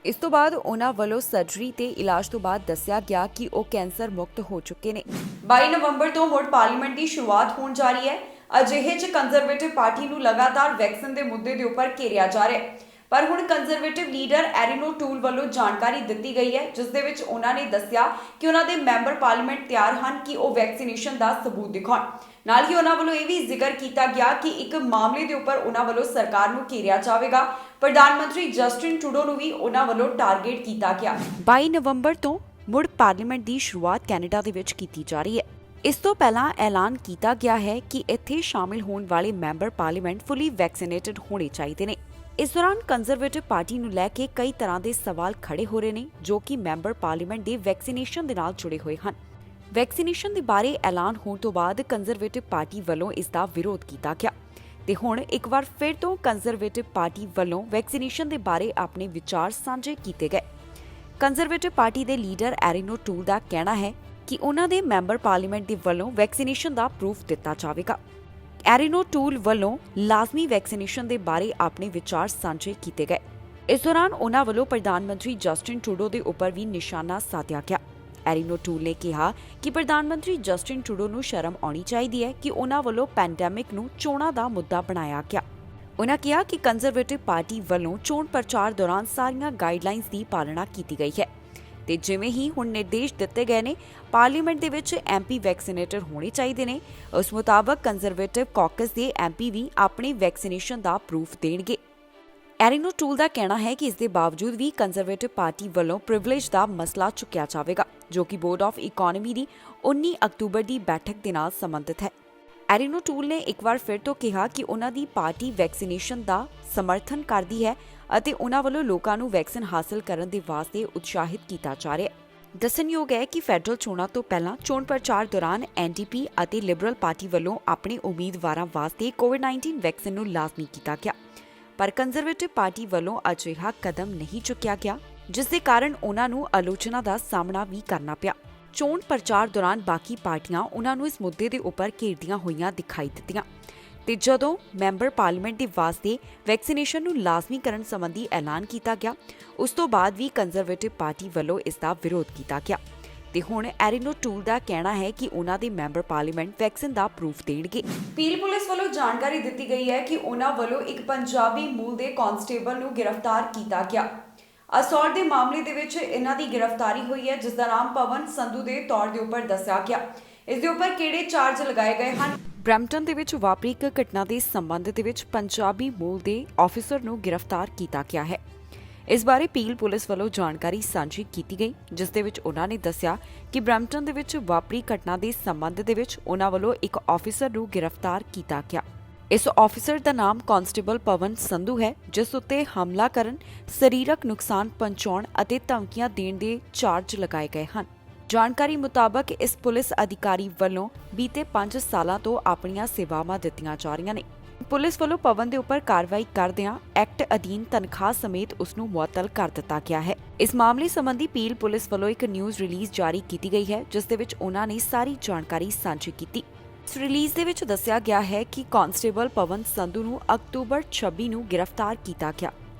ਇਸ ਤੋਂ ਬਾਅਦ ਉਹਨਾਂ ਵੱਲੋਂ ਸਰਜਰੀ ਤੇ ਇਲਾਜ ਤੋਂ ਬਾਅਦ ਦੱਸਿਆ ਗਿਆ ਕਿ ਉਹ ਕੈਂਸਰ ਮੁਕਤ ਹੋ ਚੁੱਕੇ ਨੇ। 22 ਨਵੰਬਰ ਤੋਂ ਮੁੜ ਪਾਰਲੀਮੈਂਟ ਦੀ ਸ਼ੁਰੂਆਤ ਹੋਣ ਜਾ ਰਹੀ ਹੈ। ਅਜਿਹੇ 'ਚ ਕੰਜ਼ਰਵੇਟਿਵ ਪਾਰਟੀ ਨੂੰ ਲਗਾਤਾਰ ਵੈਕਸੀਨ ਦੇ ਮੁੱਦੇ ਦੇ ਉੱਪਰ ਘੇਰਿਆ ਜਾ ਰਿਹਾ ਹੈ, ਪਰ ਹੁਣ ਕੰਜ਼ਰਵੇਟਿਵ ਲੀਡਰ ਐਰੀਨੋ ਟੂਲ ਵੱਲੋਂ ਜਾਣਕਾਰੀ ਦਿੱਤੀ ਗਈ ਹੈ, ਜਿਸ ਦੇ ਵਿੱਚ ਉਹਨਾਂ ਨੇ ਦੱਸਿਆ ਕਿ ਉਹਨਾਂ ਦੇ ਮੈਂਬਰ ਪਾਰਲੀਮੈਂਟ ਤਿਆਰ ਹਨ ਕਿ ਉਹ ਵੈਕਸੀਨੇਸ਼ਨ ਦਾ ਸਬੂਤ ਦਿਖਾਉਣ। ਨਾਲ ਹੀ ਉਹਨਾਂ ਵੱਲੋਂ ਇਹ ਵੀ ਜ਼ਿਕਰ ਕੀਤਾ ਗਿਆ ਕਿ ਇੱਕ ਮਾਮਲੇ ਦੇ ਉੱਪਰ ਉਹਨਾਂ ਵੱਲੋਂ ਸਰਕਾਰ ਨੂੰ ਘੇਰਿਆ ਜਾਵੇਗਾ। ਪ੍ਰਧਾਨ ਮੰਤਰੀ ਜਸਟਿਨ ਟਰੂਡੋ ਨੂੰ ਵੀ ਉਹਨਾਂ ਵੱਲੋਂ ਟਾਰਗੇਟ ਕੀਤਾ ਗਿਆ। 22 ਨਵੰਬਰ ਤੋਂ ਮੁੜ ਪਾਰਲੀਮੈਂਟ ਦੀ ਸ਼ੁਰੂਆਤ ਕੈਨੇਡਾ ਦੇ ਵਿੱਚ ਕੀਤੀ ਜਾ ਰਹੀ ਹੈ। ਇਸ ਤੋਂ ਪਹਿਲਾਂ ਐਲਾਨ ਕੀਤਾ ਗਿਆ ਹੈ ਕਿ ਇੱਥੇ ਸ਼ਾਮਿਲ ਹੋਣ ਵਾਲੇ ਮੈਂਬਰ ਪਾਰਲੀਮੈਂਟ ਫੁੱਲੀ ਵੈਕਸੀਨੇਟਡ ਹੋਣੇ ਚਾਹੀਦੇ ਨੇ। ਇਸ ਦੌਰਾਨ ਕੰਜ਼ਰਵੇਟਿਵ ਪਾਰਟੀ ਨੂੰ ਲੈ ਕੇ ਕਈ ਤਰ੍ਹਾਂ ਦੇ ਸਵਾਲ ਖੜੇ ਹੋ ਰਹੇ ਨੇ, ਜੋ ਕਿ ਮੈਂਬਰ ਪਾਰਲੀਮੈਂਟ ਦੇ ਵੈਕਸੀਨੇਸ਼ਨ ਦੇ ਨਾਲ ਜੁੜੇ ਹੋਏ ਹਨ। ਵੈਕਸੀਨੇਸ਼ਨ ਦੇ ਬਾਰੇ ਐਲਾਨ ਹੋਣ ਤੋਂ ਬਾਅਦ ਕੰਜ਼ਰਵੇਟਿਵ ਪਾਰਟੀ ਵੱਲੋਂ ਇਸ ਦਾ ਵਿਰੋਧ ਕੀਤਾ ਗਿਆ ਤੇ ਹੁਣ ਇੱਕ ਵਾਰ ਫਿਰ ਤੋਂ ਕੰਜ਼ਰਵੇਟਿਵ ਪਾਰਟੀ ਵੱਲੋਂ ਵੈਕਸੀਨੇਸ਼ਨ ਦੇ ਬਾਰੇ ਆਪਣੇ ਵਿਚਾਰ ਸਾਂਝੇ ਕੀਤੇ ਗਏ। ਕੰਜ਼ਰਵੇਟਿਵ ਪਾਰਟੀ ਦੇ ਲੀਡਰ ਐਰੀਨੋ ਟੂਲ ਦਾ ਕਹਿਣਾ ਹੈ ਕਿ ਉਹਨਾਂ ਦੇ ਮੈਂਬਰ ਪਾਰਲੀਮੈਂਟ ਦੇ ਵੱਲੋਂ ਵੈਕਸੀਨੇਸ਼ਨ ਦਾ ਪ੍ਰੂਫ ਦਿੱਤਾ ਜਾਵੇਗਾ। ਐਰੀਨੋ ਟੂਲ ਵੱਲੋਂ ਲਾਜ਼ਮੀ ਵੈਕਸੀਨੇਸ਼ਨ ਦੇ ਬਾਰੇ ਆਪਣੇ ਵਿਚਾਰ ਸਾਂਝੇ ਕੀਤੇ ਗਏ। ਇਸ ਦੌਰਾਨ ਉਹਨਾਂ ਵੱਲੋਂ ਪ੍ਰਧਾਨ ਮੰਤਰੀ ਜਸਟਿਨ ਟਰੂਡੋ ਦੇ ਉੱਪਰ ਵੀ ਨਿਸ਼ਾਨਾ ਸਾਧਿਆ ਗਿਆ। ਐਰੀਨੋ ਟੂਲ ਨੇ ਕਿਹਾ ਕਿ ਪ੍ਰਧਾਨ ਮੰਤਰੀ ਜਸਟਿਨ ਟਰੂਡੋ ਨੂੰ ਸ਼ਰਮ ਆਉਣੀ ਚਾਹੀਦੀ ਹੈ ਕਿ ਉਹਨਾਂ ਵੱਲੋਂ ਪੈਂਡੈਮਿਕ ਨੂੰ ਚੋਣਾਂ ਦਾ ਮੁੱਦਾ ਬਣਾਇਆ ਗਿਆ। ਉਨ੍ਹਾਂ ਕਿਹਾ ਕਿ ਕੰਜ਼ਰਵੇਟਿਵ ਪਾਰਟੀ ਵੱਲੋਂ ਚੋਣ ਪ੍ਰਚਾਰ ਦੌਰਾਨ ਸਾਰੀਆਂ ਗਾਈਡਲਾਈਨਸ ਦੀ ਪਾਲਣਾ ਕੀਤੀ ਗਈ ਹੈ ਤੇ ਜਿਵੇਂ ਹੀ ਹੁਣ ਨਿਰਦੇਸ਼ ਦਿੱਤੇ ਗਏ ਨੇ ਪਾਰਲੀਮੈਂਟ ਦੇ ਵਿੱਚ ਐਮਪੀ ਵੈਕਸੀਨੇਟਡ ਹੋਣੇ ਚਾਹੀਦੇ ਨੇ, ਉਸ ਮੁਤਾਬਕ ਕੰਜ਼ਰਵੇਟਿਵ ਕਾਕਸ ਦੇ ਐਮਪੀ ਵੀ ਆਪਣੇ ਵੈਕਸੀਨੇਸ਼ਨ ਦਾ ਪ੍ਰੂਫ ਦੇਣਗੇ। ਐਰੀਨੋ ਟੂਲ ਦਾ ਕਹਿਣਾ ਹੈ ਕਿ ਇਸ ਦੇ ਬਾਵਜੂਦ ਵੀ ਕੰਜ਼ਰਵੇਟਿਵ ਪਾਰਟੀ ਵੱਲੋਂ ਪ੍ਰਿਵਿਲੇਜ ਦਾ ਮਸਲਾ ਚੁੱਕਿਆ ਜਾਵੇਗਾ, ਜੋ ਕਿ board of economy the 19 October ਦੀ ਬੈਠਕ ਦੇ ਨਾਲ ਸੰਬੰਧਿਤ ਹੈ। ਐਰੀਨੋ ਟੂਲ ਨੇ ਇੱਕ ਵਾਰ ਫਿਰ ਤੋਂ ਕਿਹਾ ਕਿ ਉਹਨਾਂ ਦੀ ਪਾਰਟੀ ਵੈਕਸੀਨੇਸ਼ਨ ਦਾ ਸਮਰਥਨ ਕਰਦੀ ਹੈ ਅਤੇ ਉਹਨਾਂ ਵੱਲੋਂ ਲੋਕਾਂ ਨੂੰ ਵੈਕਸੀਨ ਹਾਸਲ ਕਰਨ ਦੇ ਵਾਸਤੇ ਉਤਸ਼ਾਹਿਤ ਕੀਤਾ ਜਾ ਰਿਹਾ ਹੈ। ਦੱਸਣਯੋਗ ਹੈ ਕਿ ਫੈਡਰਲ ਚੋਣਾਂ ਤੋਂ ਪਹਿਲਾਂ ਚੋਣ ਪ੍ਰਚਾਰ ਦੌਰਾਨ ਐਨਡੀਪੀ ਅਤੇ ਲਿਬਰਲ ਪਾਰਟੀ ਵੱਲੋਂ ਆਪਣੇ ਉਮੀਦਵਾਰਾਂ ਵਾਸਤੇ ਕੋਵਿਡ-19 ਵੈਕਸੀਨ ਨੂੰ ਲਾਜ਼ਮੀ ਕੀਤਾ ਗਿਆ, ਪਰ ਕੰਜ਼ਰਵੇਟਿਵ ਪਾਰਟੀ ਵੱਲੋਂ ਅਜਿਹਾ ਕਦਮ ਨਹੀਂ ਚੁੱਕਿਆ ਗਿਆ, ਜਿਸ ਦੇ ਕਾਰਨ ਉਹਨਾਂ ਨੂੰ ਆਲੋਚਨਾ ਦਾ ਸਾਹਮਣਾ ਵੀ ਕਰਨਾ ਪਿਆ। ਚੋਣ ਪ੍ਰਚਾਰ ਦੌਰਾਨ ਬਾਕੀ ਪਾਰਟੀਆਂ ਉਹਨਾਂ ਨੂੰ ਇਸ ਮੁੱਦੇ ਦੇ ਉੱਪਰ ਘੇਰਦੀਆਂ ਹੋਈਆਂ ਦਿਖਾਈ ਦਿੱਤੀਆਂ ਤੇ ਜਦੋਂ ਮੈਂਬਰ ਪਾਰਲੀਮੈਂਟ ਦੇ ਵਾਸਤੇ ਵੈਕਸੀਨੇਸ਼ਨ ਨੂੰ ਲਾਜ਼ਮੀ ਕਰਨ ਸੰਬੰਧੀ ਐਲਾਨ ਕੀਤਾ ਗਿਆ, ਉਸ ਤੋਂ ਬਾਅਦ ਵੀ ਕੰਜ਼ਰਵੇਟਿਵ ਪਾਰਟੀ ਵੱਲੋਂ ਇਸ ਦਾ ਵਿਰੋਧ ਕੀਤਾ ਗਿਆ ਤੇ ਹੁਣ ਐਰੀਨੋ ਟੂਲ ਦਾ ਕਹਿਣਾ ਹੈ ਕਿ ਉਹਨਾਂ ਦੇ ਮੈਂਬਰ ਪਾਰਲੀਮੈਂਟ ਵੈਕਸੀਨ ਦਾ ਪ੍ਰੂਫ ਦੇਣਗੇ। ਪੀਲ ਪੁਲਿਸ ਵੱਲੋਂ ਜਾਣਕਾਰੀ ਦਿੱਤੀ ਗਈ ਹੈ ਕਿ ਉਹਨਾਂ ਵੱਲੋਂ ਇੱਕ ਪੰਜਾਬੀ ਮੂਲ ਦੇ ਕਾਂਸਟੇਬਲ ਨੂੰ ਗ੍ਰਿਫਤਾਰ ਕੀਤਾ ਗਿਆ। ਅਸੌਲਟ ਦੇ ਮਾਮਲੇ ਦੇ ਵਿੱਚ ਇਹਨਾਂ ਦੀ ਗ੍ਰਿਫਤਾਰੀ ਹੋਈ ਹੈ, ਜਿਸ ਦਾ ਨਾਮ ਪਵਨ ਸੰਧੂ ਦੇ ਤੌਰ ਦੇ ਉੱਪਰ ਦੱਸਿਆ ਗਿਆ। ਇਸ ਦੇ ਉੱਪਰ ਕਿਹੜੇ ਚਾਰਜ ਲਗਾਏ ਗਏ ਹਨ? ਬਰੈਂਪਟਨ ਦੇ ਵਿੱਚ ਵਾਪਰੀ ਇੱਕ ਘਟਨਾ ਦੇ ਸੰਬੰਧ ਦੇ ਵਿੱਚ ਪੰਜਾਬੀ ਮੂਲ ਦੇ ਆਫੀਸਰ ਨੂੰ ਗ੍ਰਿਫਤਾਰ ਕੀਤਾ ਗਿਆ ਹੈ। ਇਸ ਬਾਰੇ ਪੀਲ ਪੁਲਿਸ ਵੱਲੋਂ ਜਾਣਕਾਰੀ ਸਾਂਝੀ ਕੀਤੀ ਗਈ, ਜਿਸ ਦੇ ਵਿੱਚ ਉਹਨਾਂ ਨੇ ਦੱਸਿਆ ਕਿ ਬਰੈਂਪਟਨ ਦੇ ਵਿੱਚ ਵਾਪਰੀ ਘਟਨਾ ਦੇ ਸੰਬੰਧ ਦੇ ਵਿੱਚ ਉਹਨਾਂ ਵੱਲੋਂ ਇੱਕ ਆਫੀਸਰ ਨੂੰ ਗ੍ਰਿਫਤਾਰ ਕੀਤਾ ਗਿਆ। ਇਸ ਆਫੀਸਰ ਦਾ ਨਾਮ ਕਾਂਸਟੇਬਲ ਪਵਨ ਸੰਧੂ ਹੈ, ਜਿਸ ਉੱਤੇ ਹਮਲਾ ਕਰਨ, ਸਰੀਰਕ ਨੁਕਸਾਨ ਪਹੁੰਚਾਉਣ ਅਤੇ ਧਮਕੀਆਂ ਦੇਣ ਦੇ ਚਾਰਜ ਲਗਾਏ ਗਏ ਹਨ। ਜਾਣਕਾਰੀ ਮੁਤਾਬਕ ਇਸ ਪੁਲਿਸ ਅਧਿਕਾਰੀ ਵੱਲੋਂ ਬੀਤੇ 5 ਸਾਲਾਂ ਤੋਂ ਆਪਣੀਆਂ ਸੇਵਾਵਾਂ ਦਿੱਤੀਆਂ ਜਾ ਰਹੀਆਂ ਨੇ। ਪੁਲਿਸ ਵੱਲੋਂ ਪਵਨ ਦੇ ਉੱਪਰ ਕਾਰਵਾਈ ਕਰਦਿਆਂ ਐਕਟ ਅਧੀਨ ਤਨਖਾਹ ਸਮੇਤ ਉਸ ਨੂੰ ਮੁਅੱਤਲ ਕਰ ਦਿੱਤਾ ਗਿਆ ਹੈ। ਇਸ ਮਾਮਲੇ ਸੰਬੰਧੀ ਪੀਲ ਪੁਲਿਸ ਵੱਲੋਂ ਇੱਕ ਨਿਊਜ਼ ਰਿਲੀਜ਼ ਜਾਰੀ ਕੀਤੀ ਗਈ ਹੈ, ਜਿਸ ਦੇ ਵਿੱਚ ਉਹਨਾਂ ਨੇ ਸਾਰੀ ਜਾਣਕਾਰੀ ਸਾਂਝੀ ਕੀਤੀ। ਇਸ ਰਿਲੀਜ਼ ਦੇ ਵਿੱਚ ਦੱਸਿਆ ਗਿਆ ਹੈ ਕਿ ਕਾਂਸਟੇਬਲ ਪਵਨ ਸੰਧੂ ਨੂੰ ਅਕਤੂਬਰ 26 ਨੂੰ ਗ੍ਰਿਫਤਾਰ ਕੀਤਾ ਗਿਆ।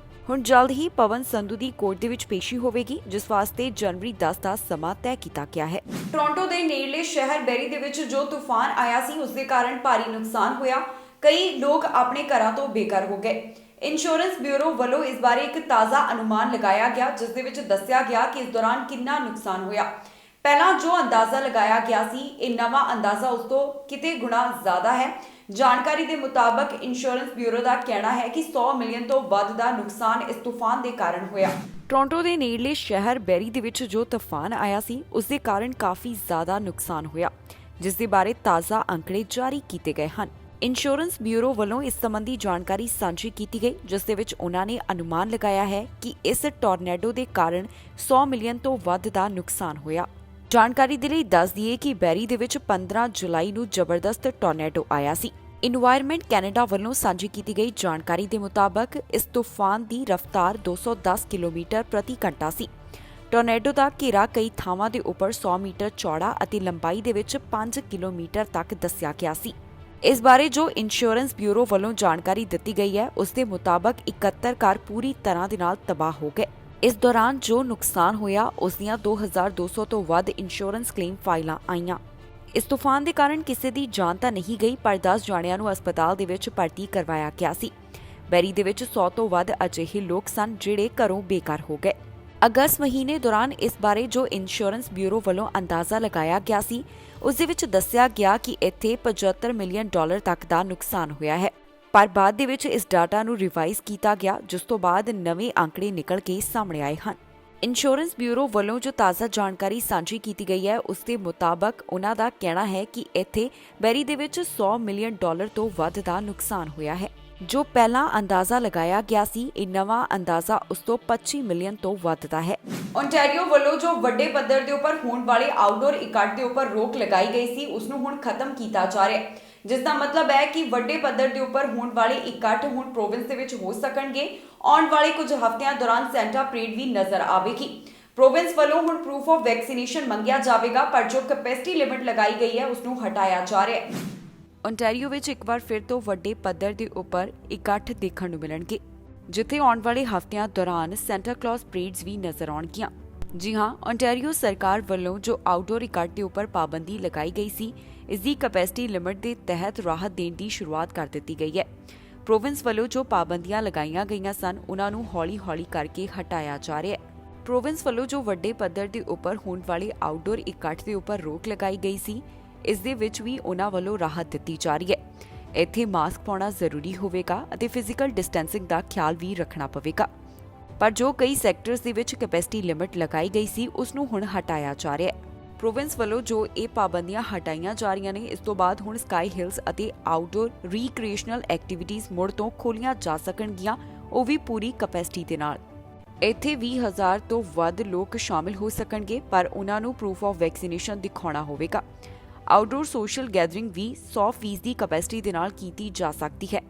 ਹੁਣ ਜਲਦ ਹੀ ਪਵਨ ਸੰਧੂ ਦੀ ਕੋਰਟ ਦੇ ਵਿੱਚ ਪੇਸ਼ੀ ਹੋਵੇਗੀ, ਜਿਸ ਵਾਸਤੇ ਜਨਵਰੀ 10 ਦਾ ਸਮਾਂ ਤੈਅ ਕੀਤਾ ਗਿਆ ਹੈ। ਟੋਰਾਂਟੋ ਦੇ ਨੇੜਲੇ ਸ਼ਹਿਰ ਬੈਰੀ ਦੇ ਵਿੱਚ ਜੋ ਤੂਫਾਨ ਆਇਆ ਸੀ, ਉਸ ਦੇ ਕਾਰਨ ਭਾਰੀ ਨੁਕਸਾਨ ਹੋਇਆ। ਕਈ ਲੋਕ ਆਪਣੇ ਘਰਾਂ ਤੋਂ ਬੇਘਰ ਹੋ ਗਏ। ਇੰਸ਼ੋਰੈਂਸ ਬਿਊਰੋ ਵੱਲੋਂ ਇਸ ਬਾਰੇ ਇੱਕ ਤਾਜ਼ਾ ਅਨੁਮਾਨ ਲਗਾਇਆ ਗਿਆ, ਜਿਸ ਦੇ ਵਿੱਚ ਦੱਸਿਆ ਗਿਆ ਕਿ ਇਸ ਦੌਰਾਨ ਕਿੰਨਾ ਨੁਕਸਾਨ ਹੋਇਆ। ਪਹਿਲਾਂ ਜੋ ਅੰਦਾਜ਼ਾ ਲਗਾਇਆ ਗਿਆ ਸੀ, ਇਹ ਨਵਾਂ ਅੰਦਾਜ਼ਾ ਉਸ ਤੋਂ ਕਿਤੇ ਗੁਣਾ ਜ਼ਿਆਦਾ ਹੈ। ਜਾਣਕਾਰੀ ਦੇ ਮੁਤਾਬਕ ਇੰਸ਼ੋਰੈਂਸ ਬਿਊਰੋ ਦਾ ਕਹਿਣਾ ਹੈ ਕਿ 100 ਮਿਲੀਅਨ ਤੋਂ ਵੱਧ ਦਾ ਨੁਕਸਾਨ ਇਸ ਤੂਫਾਨ ਦੇ ਕਾਰਨ ਹੋਇਆ। ਟੋਰਾਂਟੋ ਦੇ ਨੇੜਲੇ ਸ਼ਹਿਰ ਬੈਰੀ ਦੇ ਵਿੱਚ ਜੋ ਤੂਫਾਨ ਆਇਆ ਸੀ, ਉਸ ਦੇ ਕਾਰਨ ਕਾਫੀ ਜ਼ਿਆਦਾ ਨੁਕਸਾਨ ਹੋਇਆ, ਜਿਸ ਦੇ ਬਾਰੇ ਤਾਜ਼ਾ ਅੰਕੜੇ ਜਾਰੀ ਕੀਤੇ ਗਏ ਹਨ। ਇੰਸ਼ੋਰੈਂਸ ਬਿਊਰੋ ਵੱਲੋਂ ਇਸ ਸੰਬੰਧੀ ਜਾਣਕਾਰੀ ਸਾਂਝੀ ਕੀਤੀ ਗਈ, ਜਿਸ ਦੇ ਵਿੱਚ ਉਹਨਾਂ ਨੇ ਅਨੁਮਾਨ ਲਗਾਇਆ ਹੈ ਕਿ ਇਸ ਟੋਰਨੇਡੋ ਦੇ ਕਾਰਨ 100 ਮਿਲੀਅਨ ਤੋਂ ਵੱਧ ਦਾ ਨੁਕਸਾਨ ਹੋਇਆ। ਜਾਣਕਾਰੀ ਦੇ ਲਈ ਦੱਸ ਦਈਏ ਕਿ ਬੈਰੀ ਦੇ ਵਿੱਚ 15 ਜੁਲਾਈ ਨੂੰ ਜ਼ਬਰਦਸਤ ਟੋਰਨੇਡੋ ਆਇਆ ਸੀ। ਇਨਵਾਇਰਨਮੈਂਟ ਕੈਨੇਡਾ ਵੱਲੋਂ ਸਾਂਝੀ ਕੀਤੀ ਗਈ ਜਾਣਕਾਰੀ ਦੇ ਮੁਤਾਬਕ ਇਸ ਤੂਫਾਨ ਦੀ ਰਫ਼ਤਾਰ 210 ਕਿਲੋਮੀਟਰ ਪ੍ਰਤੀ ਘੰਟਾ ਸੀ। ਟੋਰਨੇਡੋ ਦਾ ਘੇਰਾ ਕਈ ਥਾਵਾਂ ਦੇ ਉੱਪਰ 100 ਮੀਟਰ ਚੌੜਾ ਅਤੇ ਲੰਬਾਈ ਦੇ ਵਿੱਚ 5 ਕਿਲੋਮੀਟਰ ਤੱਕ ਦੱਸਿਆ ਗਿਆ ਸੀ। ਇਸ ਬਾਰੇ ਜੋ ਇੰਸ਼ੋਰੈਂਸ ਬਿਊਰੋ ਵੱਲੋਂ ਜਾਣਕਾਰੀ ਦਿੱਤੀ ਗਈ ਹੈ, ਉਸ ਦੇ ਮੁਤਾਬਕ 71 ਘਰ ਪੂਰੀ ਤਰ੍ਹਾਂ ਦੇ ਨਾਲ ਤਬਾਹ ਹੋ ਗਏ। ਇਸ ਦੌਰਾਨ ਜੋ ਨੁਕਸਾਨ ਹੋਇਆ, ਉਸ ਦੀਆਂ 2200 ਤੋਂ ਵੱਧ ਇੰਸ਼ੋਰੈਂਸ ਕਲੇਮ ਫਾਈਲਾਂ ਆਈਆਂ। ਇਸ ਤੂਫਾਨ ਦੇ ਕਾਰਨ ਕਿਸੇ ਦੀ ਜਾਨ ਤਾਂ ਨਹੀਂ ਗਈ, ਪਰ 10 ਜਣਿਆਂ ਨੂੰ ਹਸਪਤਾਲ ਦੇ ਵਿੱਚ ਭਰਤੀ ਕਰਵਾਇਆ ਗਿਆ ਸੀ। ਬੈਰੀ ਦੇ ਵਿੱਚ 100 ਤੋਂ ਵੱਧ ਅਜਿਹੇ ਲੋਕ ਸਨ ਜਿਹੜੇ ਘਰੋਂ ਬੇਘਰ ਹੋ ਗਏ। ਅਗਸਤ ਮਹੀਨੇ ਦੌਰਾਨ ਇਸ ਬਾਰੇ ਜੋ ਇੰਸ਼ੋਰੈਂਸ ਬਿਊਰੋ ਵੱਲੋਂ ਅੰਦਾਜ਼ਾ ਲਗਾਇਆ ਗਿਆ ਸੀ, ਉਸ ਦੇ ਵਿੱਚ ਦੱਸਿਆ ਗਿਆ ਕਿ ਇੱਥੇ $75 ਮਿਲੀਅਨ ਤੱਕ ਦਾ ਨੁਕਸਾਨ ਹੋਇਆ ਹੈ, ਪਰ ਬਾਅਦ ਦੇ ਵਿੱਚ ਇਸ ਡਾਟਾ ਨੂੰ ਰਿਵਾਈਜ਼ ਕੀਤਾ ਗਿਆ, ਜਿਸ ਤੋਂ ਬਾਅਦ ਨਵੇਂ ਅੰਕੜੇ ਨਿਕਲ ਕੇ ਸਾਹਮਣੇ ਆਏ ਹਨ। ਇੰਸ਼ੋਰੈਂਸ ਬਿਊਰੋ ਵੱਲੋਂ ਜੋ ਤਾਜ਼ਾ ਜਾਣਕਾਰੀ ਸਾਂਝੀ ਕੀਤੀ ਗਈ ਹੈ, ਉਸ ਦੇ ਮੁਤਾਬਕ ਉਹਨਾਂ ਦਾ ਕਹਿਣਾ ਹੈ ਕਿ ਇੱਥੇ ਬੈਰੀ ਦੇ ਵਿੱਚ $100 ਮਿਲੀਅਨ ਤੋਂ ਵੱਧ ਦਾ ਨੁਕਸਾਨ ਹੋਇਆ ਹੈ। ਜੋ ਪਹਿਲਾਂ ਅੰਦਾਜ਼ਾ ਲਗਾਇਆ ਗਿਆ ਸੀ, ਇਹ ਨਵਾਂ ਅੰਦਾਜ਼ਾ ਉਸ ਤੋਂ 25 ਮਿਲੀਅਨ ਤੋਂ ਵੱਧ ਦਾ ਹੈ। ਓਨਟਾਰੀਓ ਵੱਲੋਂ ਜੋ ਵੱਡੇ ਪੱਧਰ ਦੇ ਉੱਪਰ ਹੋਣ ਵਾਲੇ ਆਊਟਡੋਰ ਇਕੱਠ ਦੇ ਉੱਪਰ ਰੋਕ ਲਗਾਈ ਗਈ ਸੀ, ਉਸ ਨੂੰ ਹੁਣ ਖਤਮ ਕੀਤਾ ਜਾ ਰਿਹਾ ਹੈ, ਜਿਸ ਦਾ ਮਤਲਬ ਹੈ ਕਿ ਵੱਡੇ ਪੱਧਰ ਦੇ ਉੱਪਰ ਹੋਣ ਵਾਲੇ ਇਕੱਠ ਹੁਣ ਪ੍ਰੋਵਿੰਸ ਦੇ ਵਿੱਚ ਹੋ ਸਕਣਗੇ। ਆਉਣ ਵਾਲੇ ਕੁਝ ਹਫ਼ਤਿਆਂ ਦੌਰਾਨ ਸੈਂਟਾ ਪਰੇਡ ਵੀ ਨਜ਼ਰ ਆਵੇਗੀ। ਪ੍ਰੋਵਿੰਸ ਵੱਲੋਂ ਹੁਣ ਪ੍ਰੂਫ ਆਫ ਵੈਕਸੀਨੇਸ਼ਨ ਮੰਗਿਆ ਜਾਵੇਗਾ, ਪਰ ਜੋ ਕੈਪੈਸਿਟੀ ਲਿਮਿਟ ਲਗਾਈ ਗਈ ਹੈ, ਉਸ ਨੂੰ ਹਟਾਇਆ ਜਾ ਰਿਹਾ ਹੈ। ਓਨਟਾਰੀਓ ਵਿੱਚ ਇੱਕ ਵਾਰ ਫਿਰ ਤੋਂ ਵੱਡੇ ਪੱਧਰ ਦੇ ਉੱਪਰ ਇਕੱਠ ਦੇਖਣ ਨੂੰ ਮਿਲਣਗੇ, ਜਿੱਥੇ ਆਉਣ ਵਾਲੇ ਹਫ਼ਤਿਆਂ ਦੌਰਾਨ ਸੈਂਟਾ ਕਲੌਜ਼ ਪਰੇਡਸ ਵੀ ਨਜ਼ਰ ਆਉਣਗੀਆਂ। ਜੀ ਹਾਂ, ਓਨਟਾਰੀਓ ਸਰਕਾਰ ਵੱਲੋਂ ਜੋ ਆਊਟਡੋਰ ਇਕੱਠ ਦੇ ਉੱਪਰ ਪਾਬੰਦੀ ਲਗਾਈ ਗਈ ਸੀ, ਇਸ ਦੀ ਕੈਪੈਸਿਟੀ ਲਿਮਿਟ ਦੇ ਤਹਿਤ ਰਾਹਤ ਦੇਣ ਦੀ ਸ਼ੁਰੂਆਤ ਕਰ ਦਿੱਤੀ ਗਈ ਹੈ। ਪ੍ਰੋਵਿੰਸ ਵੱਲੋਂ ਜੋ ਪਾਬੰਦੀਆਂ ਲਗਾਈਆਂ ਗਈਆਂ ਸਨ, ਉਹਨਾਂ ਨੂੰ ਹੌਲੀ-ਹੌਲੀ ਕਰਕੇ ਹਟਾਇਆ ਜਾ ਰਿਹਾ ਹੈ। ਪ੍ਰੋਵਿੰਸ ਵੱਲੋਂ ਜੋ ਵੱਡੇ ਪੱਧਰ ਦੇ ਉੱਪਰ ਹੋਣ ਵਾਲੇ ਆਊਟਡੋਰ ਇਕੱਠ ਦੇ ਉੱਪਰ ਰੋਕ ਲਗਾਈ ਗਈ ਸੀ, ਇਸ ਦੇ ਵਿੱਚ ਵੀ ਉਹਨਾਂ ਵੱਲੋਂ ਰਾਹਤ ਦਿੱਤੀ ਜਾ ਰਹੀ ਹੈ। ਇੱਥੇ ਮਾਸਕ ਪਾਉਣਾ ਜ਼ਰੂਰੀ ਹੋਵੇਗਾ ਅਤੇ ਫਿਜ਼ੀਕਲ ਡਿਸਟੈਂਸਿੰਗ ਦਾ ਖਿਆਲ ਵੀ ਰੱਖਣਾ ਪਵੇਗਾ। ਪਰ ਜੋ ਕਈ ਸੈਕਟਰਸ ਦੇ ਵਿੱਚ ਕੈਪੈਸਿਟੀ ਲਿਮਿਟ ਲਗਾਈ ਗਈ ਸੀ, ਉਸ ਨੂੰ ਹੁਣ ਹਟਾਇਆ ਜਾ ਰਿਹਾ ਹੈ। ਪ੍ਰੋਵਿੰਸ ਵੱਲੋਂ ਜੋ ਇਹ ਪਾਬੰਦੀਆਂ ਹਟਾਈਆਂ ਜਾ ਰਹੀਆਂ ਨੇ, ਇਸ ਤੋਂ ਬਾਅਦ ਹੁਣ ਸਕਾਈ ਹਿਲਸ ਅਤੇ ਆਊਟਡੋਰ ਰੀਕ੍ਰੀਏਸ਼ਨਲ ਐਕਟੀਵਿਟੀਜ਼ ਮੁੜ ਤੋਂ ਖੋਲ੍ਹੀਆਂ ਜਾ ਸਕਣਗੀਆਂ, ਉਹ ਵੀ ਪੂਰੀ ਕੈਪੈਸਿਟੀ ਦੇ ਨਾਲ। ਇੱਥੇ 20,000 ਤੋਂ ਵੱਧ ਲੋਕ ਸ਼ਾਮਿਲ ਹੋ ਸਕਣਗੇ, ਪਰ ਉਹਨਾਂ ਨੂੰ ਪ੍ਰੂਫ ਆਫ ਵੈਕਸੀਨੇਸ਼ਨ ਦਿਖਾਉਣਾ ਹੋਵੇਗਾ। ਆਊਟਡੋਰ ਸੋਸ਼ਲ ਗੈਦਰਿੰਗ ਵੀ 100% ਦੀ ਕੈਪੈਸਿਟੀ ਦੇ ਨਾਲ ਕੀਤੀ ਜਾ ਸਕਦੀ ਹੈ।